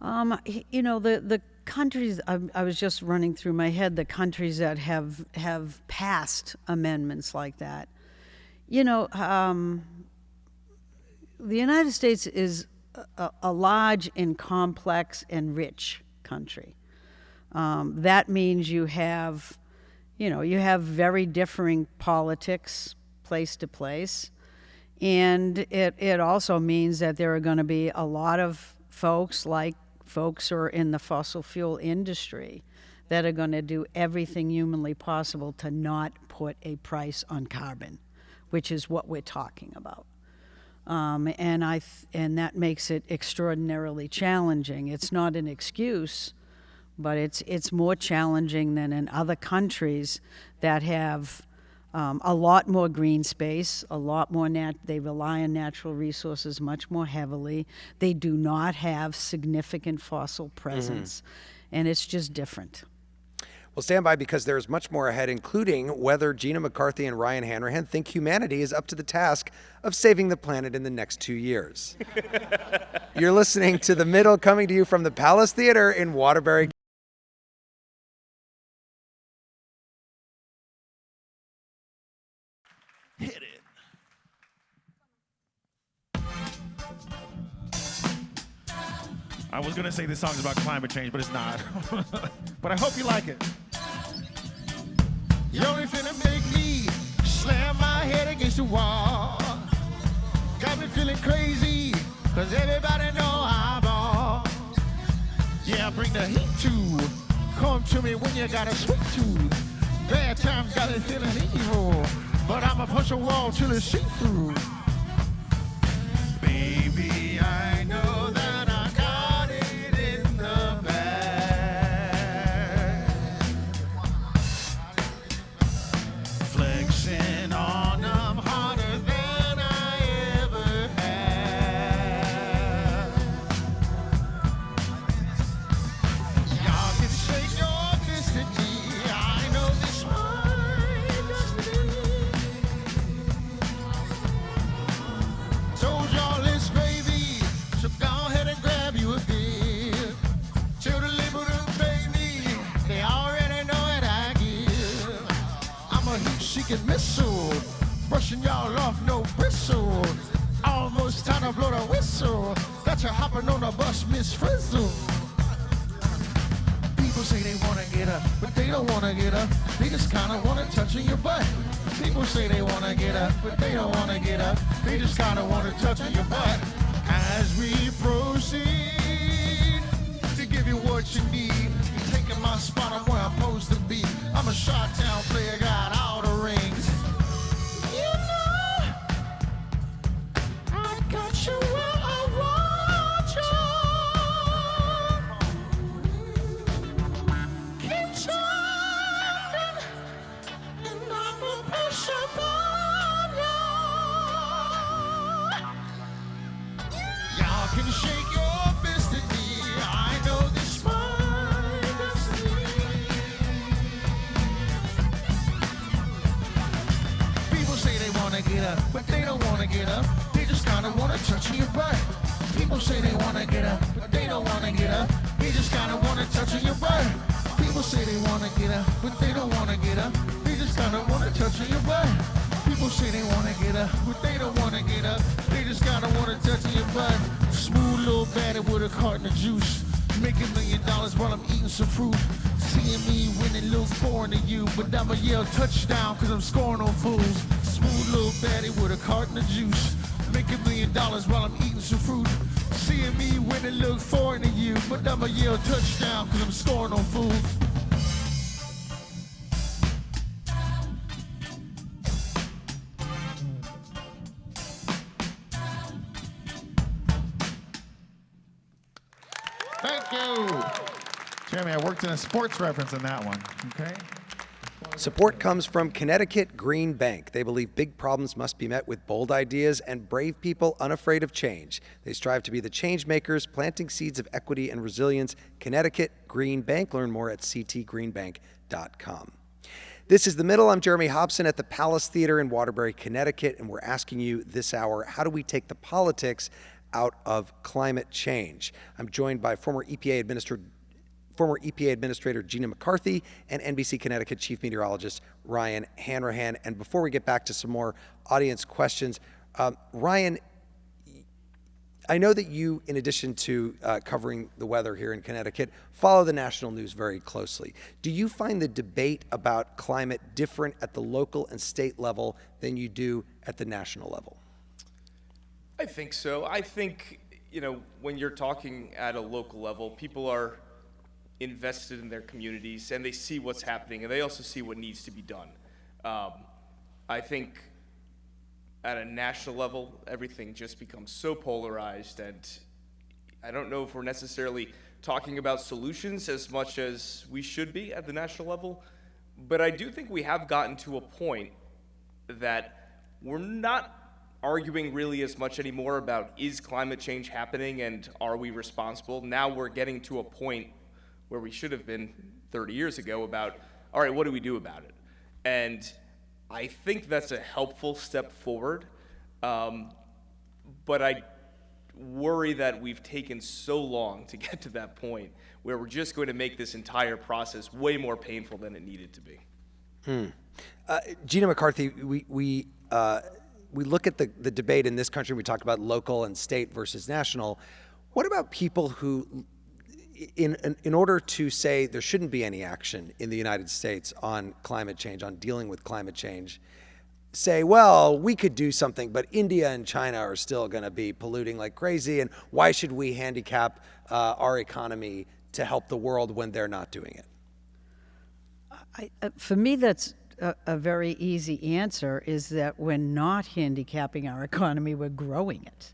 You know, the countries, I was just running through my head the countries that have passed amendments like that. You know, the United States is a large and complex and rich country. That means you have very differing politics place to place. And it also means that there are going to be a lot of folks who are in the fossil fuel industry that are going to do everything humanly possible to not put a price on carbon, which is what we're talking about. And that makes it extraordinarily challenging. It's not an excuse, but it's more challenging than in other countries that have a lot more green space, a lot more they rely on natural resources much more heavily. They do not have significant fossil presence, and it's just different. Well, stand by because there's much more ahead, including whether Gina McCarthy and Ryan Hanrahan think humanity is up to the task of saving the planet in the next 2 years. You're listening to The Middle, coming to you from the Palace Theater in Waterbury. Hit it. I was gonna say this song is about climate change, but it's not. But I hope you like it. You only finna make me slam my head against the wall. Got me feeling crazy, cause everybody know I'm on. Yeah, bring the heat too. Come to me when you got a sweet tooth. Bad times got it feeling evil, but I'ma punch a wall till it's see-through. Baby, I know that I got it in the bag. Flexing on them harder than I ever had. Y'all can shake your fist at me. I know this one destiny. Told y'all it's gravy, so go ahead and grab you a beer. Till the label to baby, they already know what I give. I'm a heat-seeking missile, brushing y'all off, no bristle. Almost time to blow the whistle. Got you hopping on the bus, Miss Frizzle. People say they wanna get up, but they don't wanna get up. They just kinda wanna touch on your butt. People say they wanna get up, but they don't wanna get up. They just kinda wanna touch on your butt. As we proceed to give you what you need, you're taking my spot, I'm where I'm supposed to be. I'm a shot-town player, got all the rings. You know, I got you where I want you. Keep talking, and I'ma push upon you. Y'all can shake your fist at me. I know this my destiny. People say they wanna get up, but they don't wanna get up. They just kinda wanna touch on your butt. People say they wanna get up, but they don't wanna get up. They just kinda wanna touch on your butt. People say they wanna get up, but they don't wanna get up. They just kinda wanna touch on your butt. People say they wanna get up, but they don't wanna get up. They just kinda wanna touch on your butt. Smooth little batter with a carton of juice. Make $1 million while I'm eating some fruit. Seeing me winning look foreign to you, but I'ma yell touchdown cause I'm scoring on fools. Smooth little baddie with a carton of juice. Make $1 million while I'm eating some fruit. Seeing me winning look foreign to you, but I'ma yell touchdown cause I'm scoring on fools. Thank you. Jeremy, I worked in a sports reference in that one, okay? Support comes from Connecticut Green Bank. They believe big problems must be met with bold ideas and brave people unafraid of change. They strive to be the change makers, planting seeds of equity and resilience. Connecticut Green Bank. Learn more at ctgreenbank.com. This is The Middle. I'm Jeremy Hobson at the Palace Theater in Waterbury, Connecticut, and we're asking you this hour, how do we take the politics out of climate change? I'm joined by former EPA Administrator Gina McCarthy and NBC Connecticut Chief Meteorologist Ryan Hanrahan. And before we get back to some more audience questions, Ryan, I know that you, in addition to covering the weather here in Connecticut, follow the national news very closely. Do you find the debate about climate different at the local and state level than you do at the national level? I think so. I think, when you're talking at a local level, people are invested in their communities and they see what's happening and they also see what needs to be done. I think at a national level, everything just becomes so polarized, and I don't know if we're necessarily talking about solutions as much as we should be at the national level, but I do think we have gotten to a point that we're not arguing really as much anymore about is climate change happening and are we responsible. Now we're getting to a point where we should have been 30 years ago about, all right, what do we do about it? And I think that's a helpful step forward, but I worry that we've taken so long to get to that point where we're just going to make this entire process way more painful than it needed to be. Gina McCarthy, we look at the debate in this country, we talk about local and state versus national. What about people who, in order to say there shouldn't be any action in the United States on climate change, on dealing with climate change, say, well, we could do something, but India and China are still going to be polluting like crazy, and why should we handicap our economy to help the world when they're not doing it? For me, that's a very easy answer, is that we're not handicapping our economy, we're growing it.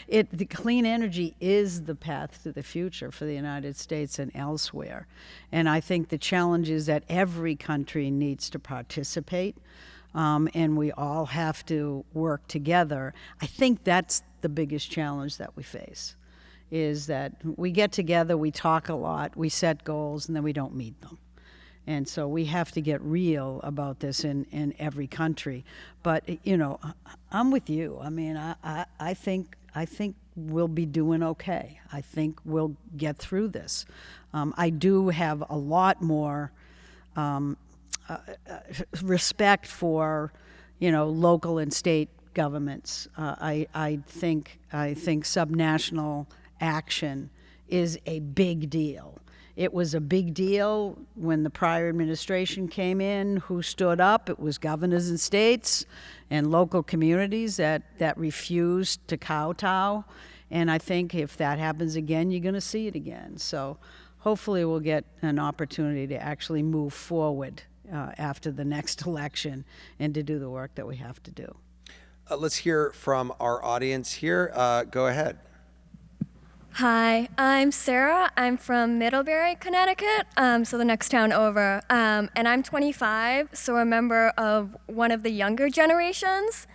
The clean energy is the path to the future for the United States and elsewhere. And I think the challenge is that every country needs to participate, and we all have to work together. I think that's the biggest challenge that we face, is that we get together, we talk a lot, we set goals, and then we don't meet them. And so we have to get real about this in every country. But, I'm with you. I mean, I think we'll be doing okay. I think we'll get through this. I do have a lot more respect for, local and state governments. I think subnational action is a big deal. It was a big deal when the prior administration came in. Who stood up? It was governors and states and local communities that refused to kowtow. And I think if that happens again, you're going to see it again. So hopefully we'll get an opportunity to actually move forward after the next election and to do the work that we have to do. Let's hear from our audience here. Go ahead. Hi, I'm Sarah. I'm from Middlebury, Connecticut, so the next town over. And I'm 25, so a member of one of the younger generations.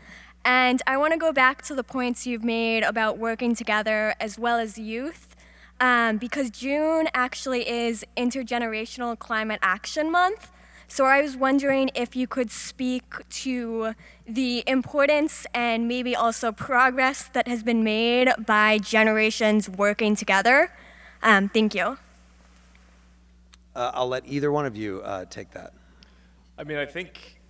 And I want to go back to the points you've made about working together as well as youth, because June actually is Intergenerational Climate Action Month. So I was wondering if you could speak to the importance and maybe also progress that has been made by generations working together. Thank you. I'll let either one of you take that. I mean, I think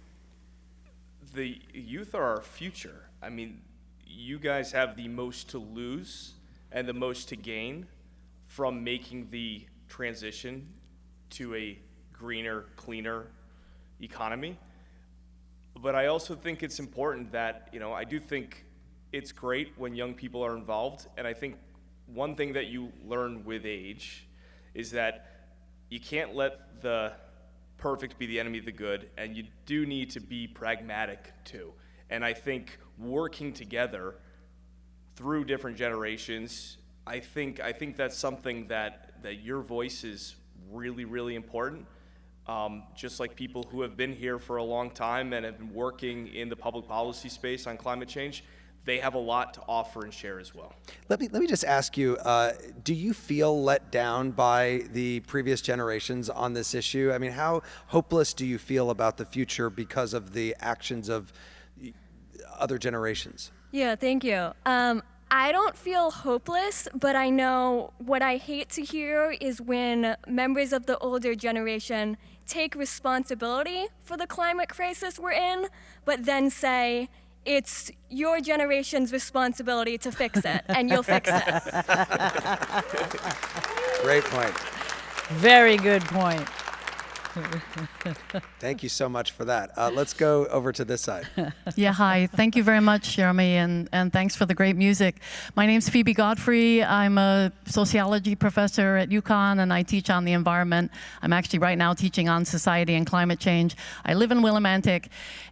the youth are our future. I mean, you guys have the most to lose and the most to gain from making the transition to a greener, cleaner economy. But I also think it's important that, I do think it's great when young people are involved. And I think one thing that you learn with age is that you can't let the perfect be the enemy of the good, and you do need to be pragmatic too. And I think working together through different generations, I think that's something that your voice is really, really important. just like people who have been here for a long time and have been working in the public policy space on climate change, they have a lot to offer and share as well. Let me just ask you, do you feel let down by the previous generations on this issue? I mean, how hopeless do you feel about the future because of the actions of other generations? Yeah, thank you. I don't feel hopeless, but I know what I hate to hear is when members of the older generation take responsibility for the climate crisis we're in, but then say, it's your generation's responsibility to fix it, and you'll fix it. Great point. Very good point. Thank you so much for that. Let's go over to this side. Yeah, hi. Thank you very much, Jeremy, and thanks for the great music. My name's Phoebe Godfrey. I'm a sociology professor at UConn, and I teach on the environment. I'm actually right now teaching on society and climate change. I live in Willimantic,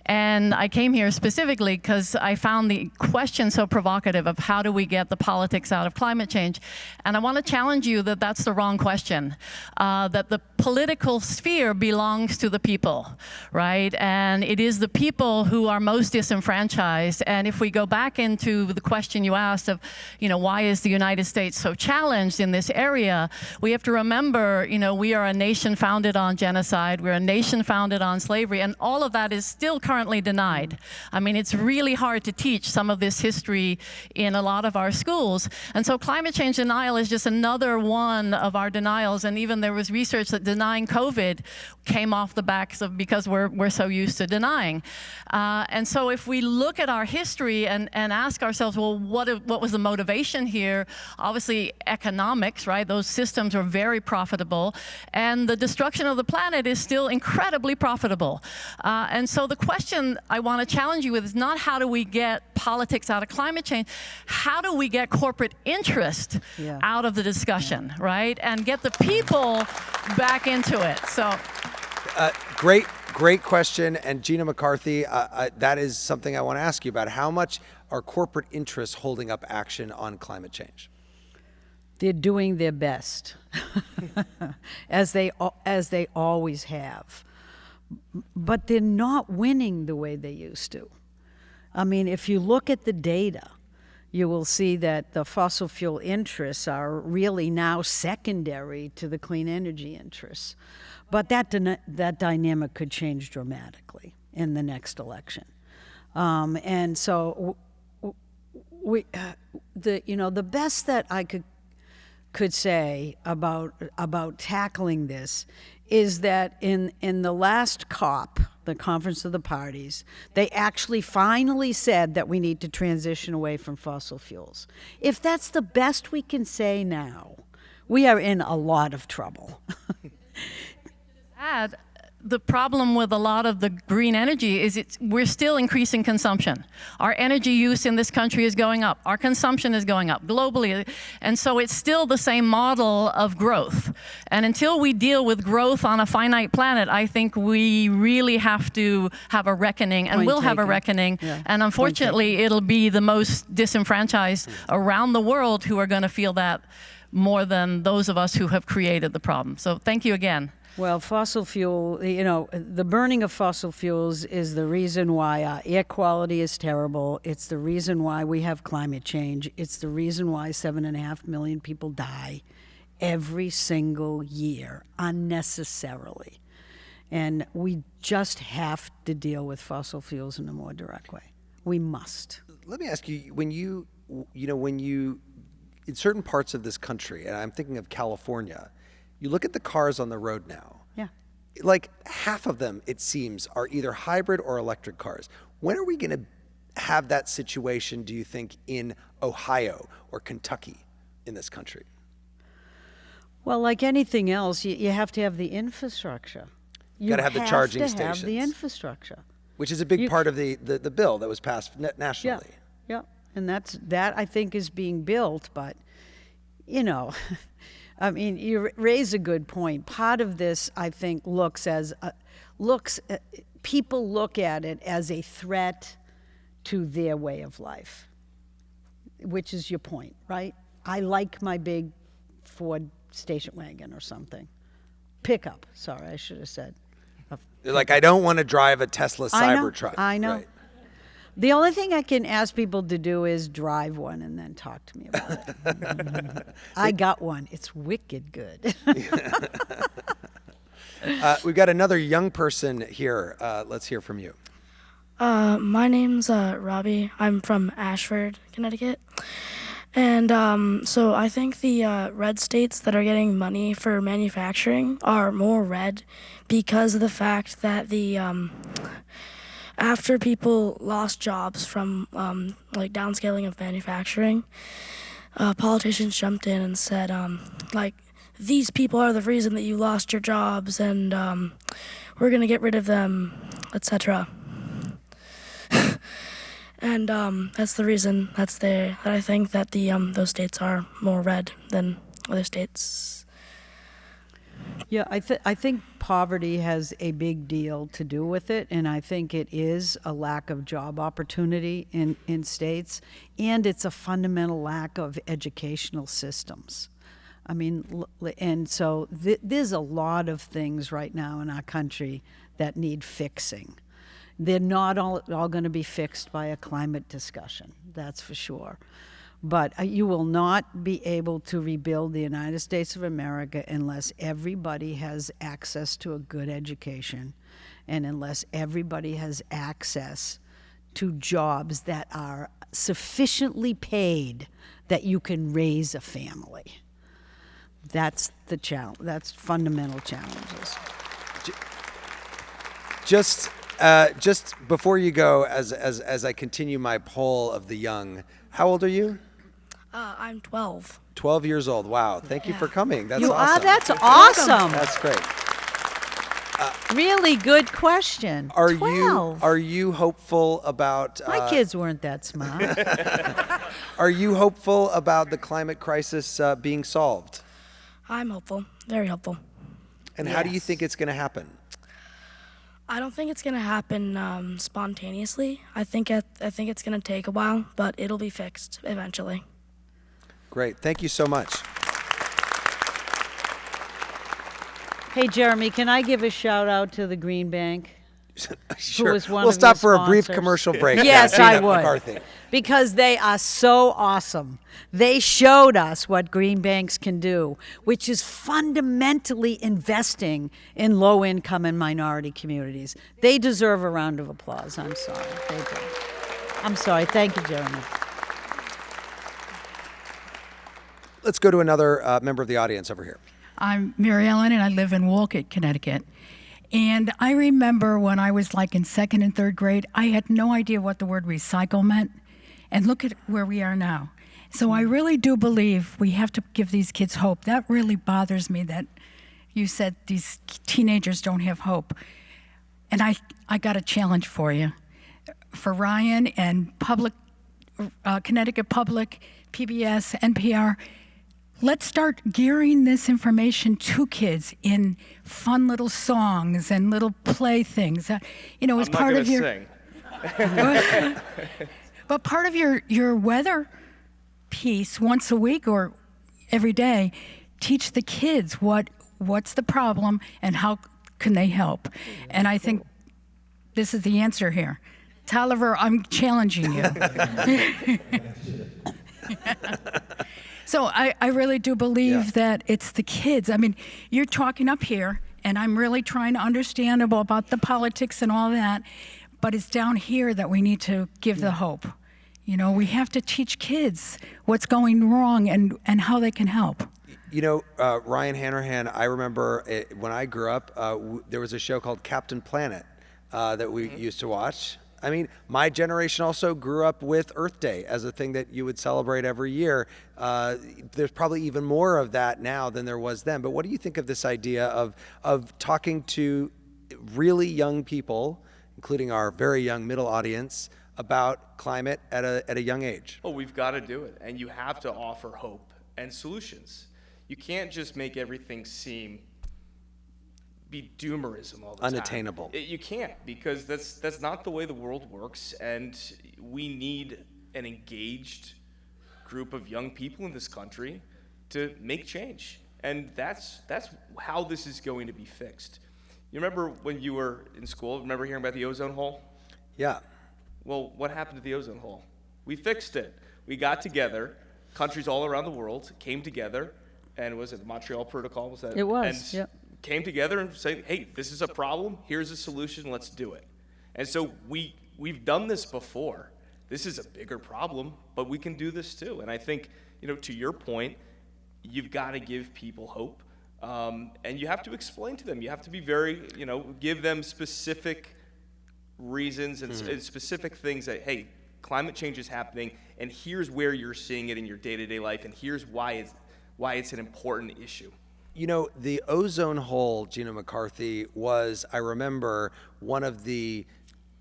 and I came here specifically because I found the question so provocative of how do we get the politics out of climate change. And I want to challenge you that that's the wrong question, that the political sphere belongs to the people, right? And it is the people who are most disenfranchised. And if we go back into the question you asked of, why is the United States so challenged in this area? We have to remember, we are a nation founded on genocide. We're a nation founded on slavery. And all of that is still currently denied. I mean, it's really hard to teach some of this history in a lot of our schools. And so climate change denial is just another one of our denials. And even there was research that denying COVID came off the backs of because we're so used to denying. And so if we look at our history and ask ourselves, well, what was the motivation here? Obviously economics, right? Those systems are very profitable, and the destruction of the planet is still incredibly profitable. And so the question I want to challenge you with is not how do we get politics out of climate change, how do we get corporate interest out of the discussion, right? And get the people back into it. So. Great question. And Gina McCarthy, that is something I want to ask you about. How much are corporate interests holding up action on climate change? They're doing their best, as they always have. But they're not winning the way they used to. I mean, if you look at the data, you will see that the fossil fuel interests are really now secondary to the clean energy interests. But that dynamic could change dramatically in the next election. And so the best that I could say about tackling this is that in the last COP, the Conference of the Parties, they actually finally said that we need to transition away from fossil fuels. If that's the best we can say now, we are in a lot of trouble. The problem with a lot of the green energy is we're still increasing consumption. Our energy use in this country is going up. Our consumption is going up globally. And so it's still the same model of growth. And until we deal with growth on a finite planet, I think we really have to have a reckoning, and we'll have a reckoning. Yeah. And unfortunately, it'll be the most disenfranchised around the world who are going to feel that more than those of us who have created the problem. So thank you again. Well, fossil fuel, the burning of fossil fuels is the reason why our air quality is terrible. It's the reason why we have climate change. It's the reason why 7.5 million people die every single year unnecessarily. And we just have to deal with fossil fuels in a more direct way. We must. Let me ask you, when you, in certain parts of this country, and I'm thinking of California, you look at the cars on the road now. Yeah. Like half of them, it seems, are either hybrid or electric cars. When are we going to have that situation, do you think, in Ohio or Kentucky in this country? Well, like anything else, you have to have the infrastructure. You got to have the charging stations. You have to have the infrastructure. Which is a big part of the bill that was passed nationally. Yeah. And that I think is being built, but, I mean, you raise a good point. Part of this, I think, people look at it as a threat to their way of life, which is your point, right? I like my big Ford station wagon or something. Pickup, sorry, I should have said. Like, I don't want to drive a Tesla Cybertruck. I know. Right. The only thing I can ask people to do is drive one and then talk to me about it. I got one. It's wicked good. We've got another young person here. Let's hear from you. My name's Robbie. I'm from Ashford, Connecticut. And so I think the red states that are getting money for manufacturing are more red because of the fact that the after people lost jobs from like downscaling of manufacturing, politicians jumped in and said like, these people are the reason that you lost your jobs, and we're gonna get rid of them, etc. And that's the reason that I think that the those states are more red than other states. Yeah, I think poverty has a big deal to do with it, and I think it is a lack of job opportunity in states, and it's a fundamental lack of educational systems. I mean, and so there's a lot of things right now in our country that need fixing. They're not all going to be fixed by a climate discussion, that's for sure. But you will not be able to rebuild the United States of America unless everybody has access to a good education and unless everybody has access to jobs that are sufficiently paid that you can raise a family. That's the challenge. That's fundamental challenges. Just before you go, as I continue my poll of the young, how old are you? I'm 12. 12 years old. Wow. Thank you for coming. That's You awesome. are? That's awesome. That's great. Really good question. Are 12. you hopeful about My kids weren't that smart. Are you hopeful about the climate crisis being solved? I'm hopeful, very hopeful. And how do you think it's going to happen? I don't think it's gonna happen spontaneously. I think it's gonna take a while, but it'll be fixed eventually. Great. Thank you so much. Hey, Jeremy, can I give a shout out to the Green Bank? Sure. Who was one We'll of stop your for a brief sponsors? commercial break. Yes, Gina I would. McCarthy. Because they are so awesome. They showed us what green banks can do, which is fundamentally investing in low-income and minority communities. They deserve a round of applause. I'm sorry. They do. I'm sorry. Thank you, Jeremy. Let's go to another member of the audience over here. I'm Mary Ellen, and I live in Wolcott, Connecticut. And I remember when I was like in second and third grade, I had no idea what the word recycle meant. And look at where we are now. So I really do believe we have to give these kids hope. That really bothers me that you said these teenagers don't have hope. And I got a challenge for you. For Ryan and public, Connecticut Public, PBS, NPR, let's start gearing this information to kids in fun little songs and little play things. You know, as I'm part not of gonna your sing. But part of your weather piece once a week or every day, teach the kids what's the problem and how can they help. And I think this is the answer here. Tolliver, I'm challenging you. So I really do believe that it's the kids. I mean, you're talking up here, and I'm really trying to understand about the politics and all that, but it's down here that we need to give the hope. You know, we have to teach kids what's going wrong and how they can help. You know, Ryan Hanrahan, I remember when I grew up, there was a show called Captain Planet that we used to watch. I mean, my generation also grew up with Earth Day as a thing that you would celebrate every year. There's probably even more of that now than there was then. But what do you think of this idea of talking to really young people, including our very young middle audience, about climate at a young age? Oh, we've got to do it. And you have to offer hope and solutions. You can't just make everything be doomerism all the time. Unattainable. You can't, because that's not the way the world works, and we need an engaged group of young people in this country to make change. And that's how this is going to be fixed. You remember when you were in school, remember hearing about the ozone hole? Yeah. Well, what happened to the ozone hole? We fixed it. We got together, countries all around the world came together, and was it the Montreal Protocol? Was that? It was, and yep. Came together and said, hey, this is a problem, here's a solution, let's do it. And so we've done this before. This is a bigger problem, but we can do this too. And I think, to your point, you've got to give people hope. And you have to explain to them. You have to be very, give them specific reasons and specific things that, hey, climate change is happening, and here's where you're seeing it in your day-to-day life, and here's why it's an important issue. The ozone hole, Gina McCarthy, was, I remember, one of the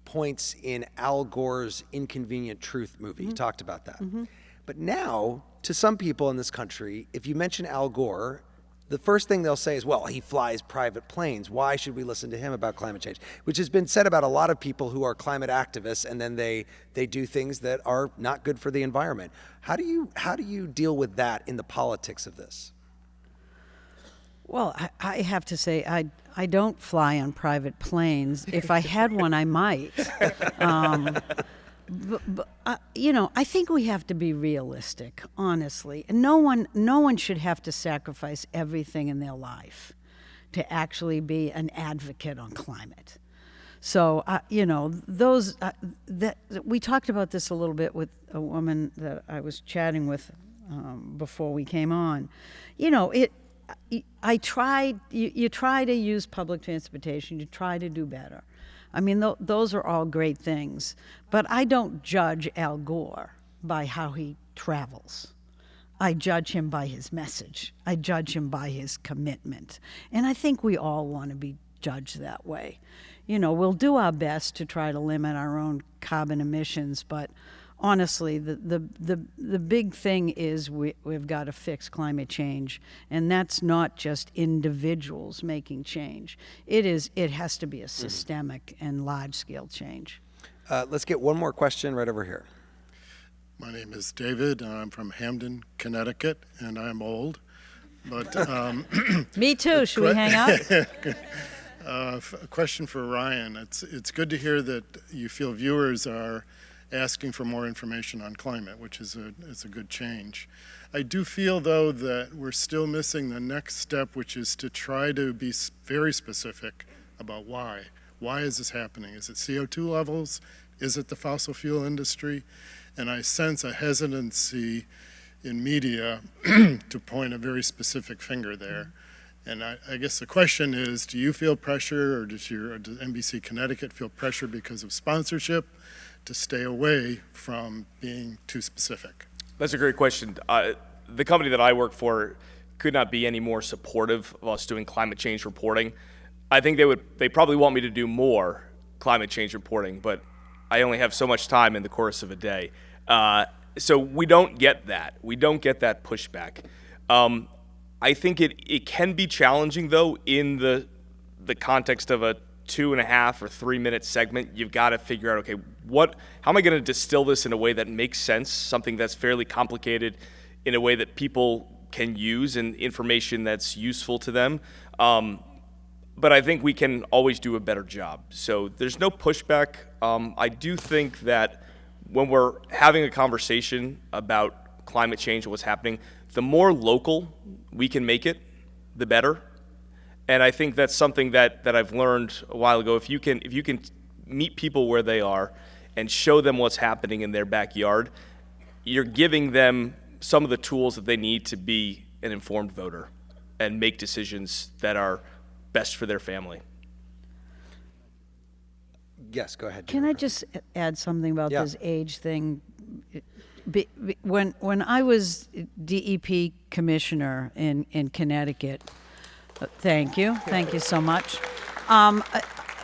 points in Al Gore's Inconvenient Truth movie. He talked about that. But now, to some people in this country, if you mention Al Gore, the first thing they'll say is, well, he flies private planes. Why should we listen to him about climate change? Which has been said about a lot of people who are climate activists, and then they do things that are not good for the environment. How do you deal with that in the politics of this? Well, I have to say, I don't fly on private planes. If I had one, I might. I think we have to be realistic, honestly. And no one should have to sacrifice everything in their life to actually be an advocate on climate. So, we talked about this a little bit with a woman that I was chatting with before we came on. You try to use public transportation, you try to do better. I mean, those are all great things. But I don't judge Al Gore by how he travels. I judge him by his message. I judge him by his commitment. And I think we all want to be judged that way. We'll do our best to try to limit our own carbon emissions, but honestly, the big thing is we've got to fix climate change, and that's not just individuals making change. It has to be a systemic and large-scale change. Let's get one more question right over here. My name is David, and I'm from Hamden, Connecticut, and I'm old. But me too. Should we hang out? A question for Ryan. It's good to hear that you feel viewers are asking for more information on climate, which is a good change. I do feel, though, that we're still missing the next step, which is to try to be very specific about why. Why is this happening? Is it CO2 levels? Is it the fossil fuel industry? And I sense a hesitancy in media to point a very specific finger there. And I guess the question is, do you feel pressure, or does NBC Connecticut feel pressure because of sponsorship to stay away from being too specific? That's a great question. The company that I work for could not be any more supportive of us doing climate change reporting. I think they probably want me to do more climate change reporting, but I only have so much time in the course of a day. So we don't get that. We don't get that pushback. I think it can be challenging, though, in the context of a 2.5 or 3 minute segment. You've got to figure out, okay, how am I going to distill this in a way that makes sense, something that's fairly complicated in a way that people can use and information that's useful to them. But I think we can always do a better job. So there's no pushback. I do think that when we're having a conversation about climate change and what's happening, the more local we can make it, the better. And I think that's something that I've learned a while ago. If you can meet people where they are and show them what's happening in their backyard, you're giving them some of the tools that they need to be an informed voter and make decisions that are best for their family. Yes, go ahead. Can I just add something about Yeah. this age thing? When I was DEP commissioner in Connecticut, thank you so much.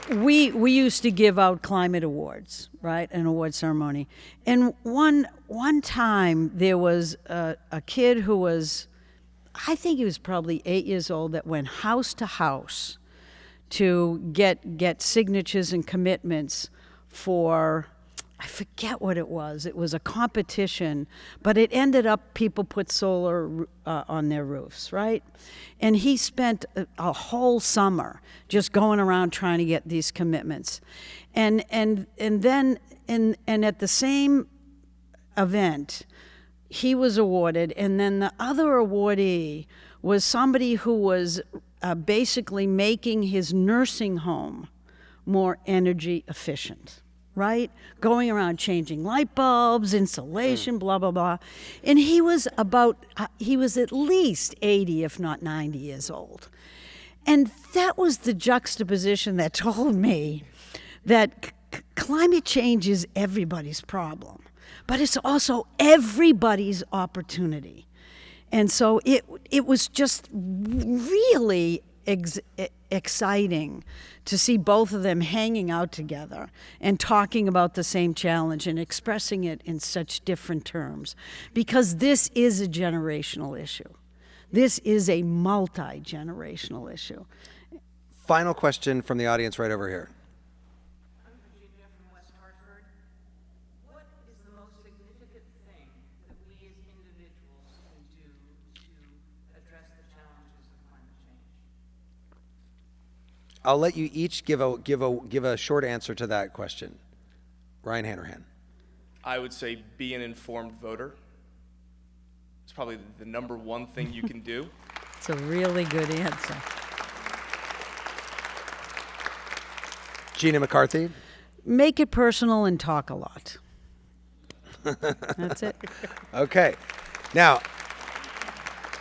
We used to give out climate awards, right? An award ceremony. And one time there was a kid who was, I think he was probably 8 years old, that went house to house to get signatures and commitments for I forget what it was. It was a competition, but it ended up people put solar on their roofs, right? And he spent a whole summer just going around trying to get these commitments. And then at the same event, he was awarded, and then the other awardee was somebody who was basically making his nursing home more energy efficient, right? Going around changing light bulbs, insulation, blah, blah, blah. And he was at least 80, if not 90 years old. And that was the juxtaposition that told me that climate change is everybody's problem, but it's also everybody's opportunity. And so it was just really exciting to see both of them hanging out together and talking about the same challenge and expressing it in such different terms, because this is a generational issue. This is a multi-generational issue. Final question from the audience right over here. I'll let you each give a short answer to that question. Ryan Hanrahan. I would say be an informed voter. It's probably the number one thing you can do. It's a really good answer. Gina McCarthy. Make it personal and talk a lot. That's it. Okay. Now,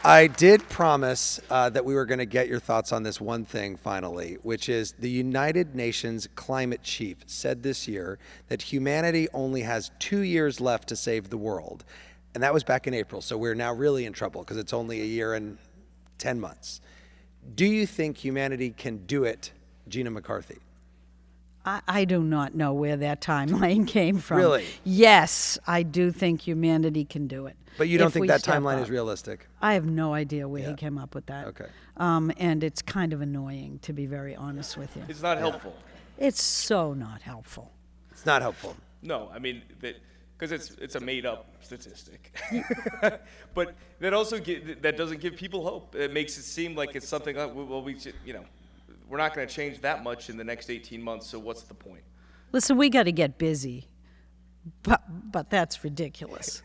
I did promise that we were going to get your thoughts on this one thing finally, which is the United Nations climate chief said this year that humanity only has 2 years left to save the world. And that was back in April, so we're now really in trouble because it's only a year and 10 months. Do you think humanity can do it, Gina McCarthy? I do not know where that timeline came from. Really? Yes, I do think humanity can do it. But you don't if think we that step timeline up. is realistic? I have no idea where he came up with that. Okay. And it's kind of annoying, to be very honest with you. It's not helpful. It's so not helpful. It's not helpful. No, I mean, because it's a made-up statistic. But that also that doesn't give people hope. It makes it seem like it's something like, well, we should, we're not going to change that much in the next 18 months, so what's the point? Listen, we got to get busy, but that's ridiculous.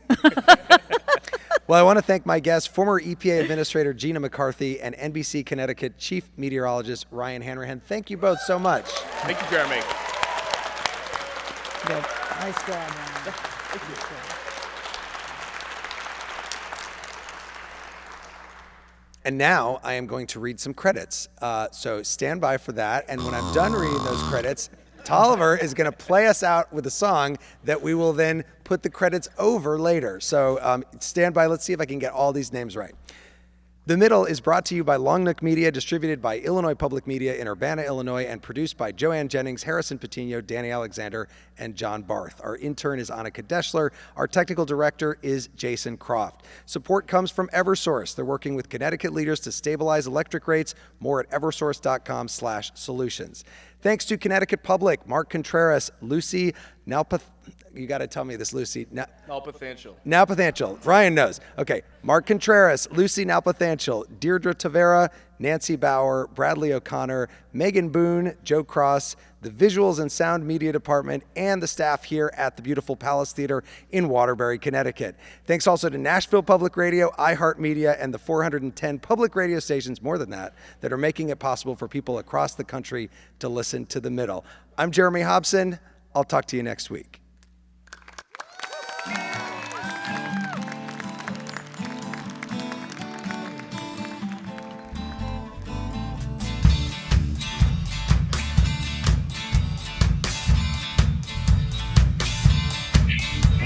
Well, I want to thank my guests, former EPA Administrator Gina McCarthy and NBC Connecticut Chief Meteorologist Ryan Hanrahan. Thank you both so much. Thank you, Jeremy. Good. Nice job, Ryan. Thank you. And now I am going to read some credits. So stand by for that. And when I'm done reading those credits, Tolliver is going to play us out with a song that we will then put the credits over later. So stand by. Let's see if I can get all these names right. The Middle is brought to you by Long Nook Media, distributed by Illinois Public Media in Urbana, Illinois, and produced by Joanne Jennings, Harrison Patino, Danny Alexander, and John Barth. Our intern is Annika Deschler. Our technical director is Jason Croft. Support comes from Eversource. They're working with Connecticut leaders to stabilize electric rates. More at eversource.com/solutions. Thanks to Connecticut Public, Mark Contreras, Lucy Nalpath. You got to tell me this, Lucy. Nalpathanchel. Ryan knows. Okay. Mark Contreras, Lucy Nalpathanchel, Deirdre Tavera, Nancy Bauer, Bradley O'Connor, Megan Boone, Joe Cross, the Visuals and Sound Media Department, and the staff here at the beautiful Palace Theater in Waterbury, Connecticut. Thanks also to Nashville Public Radio, iHeartMedia, and the 410 public radio stations, more than that are making it possible for people across the country to listen to The Middle. I'm Jeremy Hobson. I'll talk to you next week.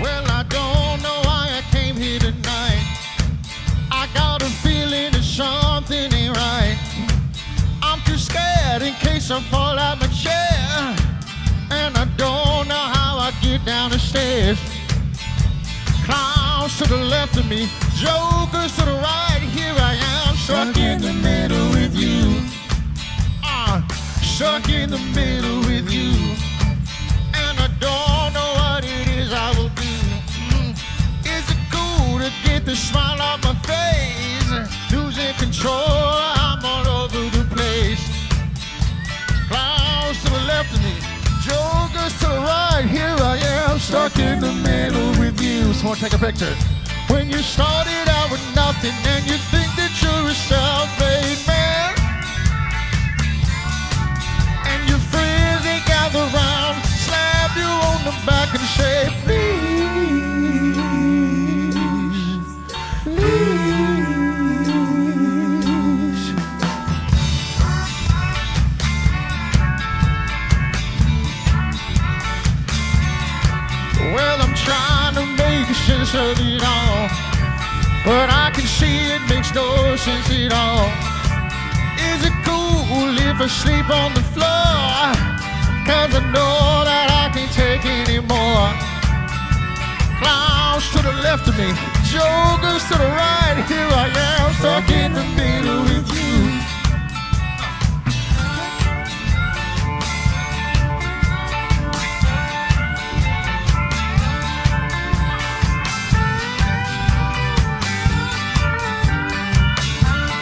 Well, I don't know why I came here tonight. I got a feeling that something ain't right. I'm too scared in case I fall out my chair. And I don't know how I get down the stairs. Clowns to the left of me, jokers to the right. Here I am, stuck in the middle with you. Stuck in the middle with you. And I don't know what it stuck in the middle with you. Someone take a picture. When you started out with nothing and you think that you're a self-made man, and your friends, they gather round, slap you on the back and say, please, please. Well, I'm trying to make sense of it all, but I can see it makes no sense at all. Is it cool if I sleep on the floor? 'Cause I know that I can't take anymore. Clowns to the left of me, jokers to the right. Here I am, stuck in the middle with you.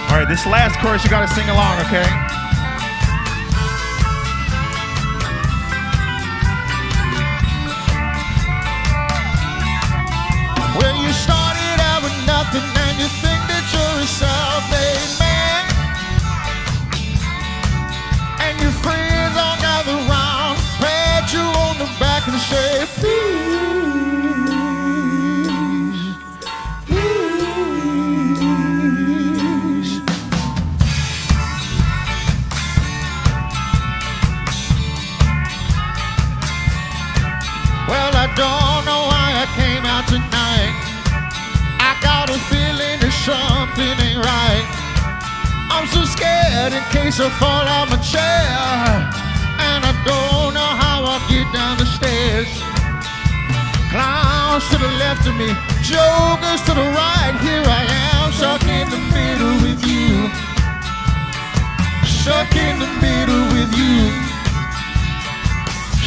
All right, this last chorus you gotta sing along, okay? Well, you started out with nothing and you think that you're a self-made man, and your friends all gather round, pat you on the back and say, please. Well, I don't know why I came out tonight. I got a feeling that something ain't right. I'm so scared in case I fall out my chair, and I don't know how I'll get down the stairs. Clowns to the left of me, jokers to the right. Here I am, stuck in the middle with you. Stuck in the middle with you.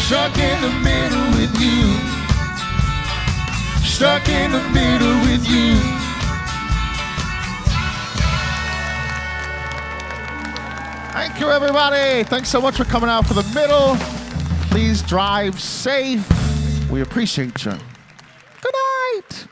Stuck in the middle with you. Stuck in the middle with you. Thank you, everybody. Thanks so much for coming out for the middle. Please drive safe. We appreciate you. Good night.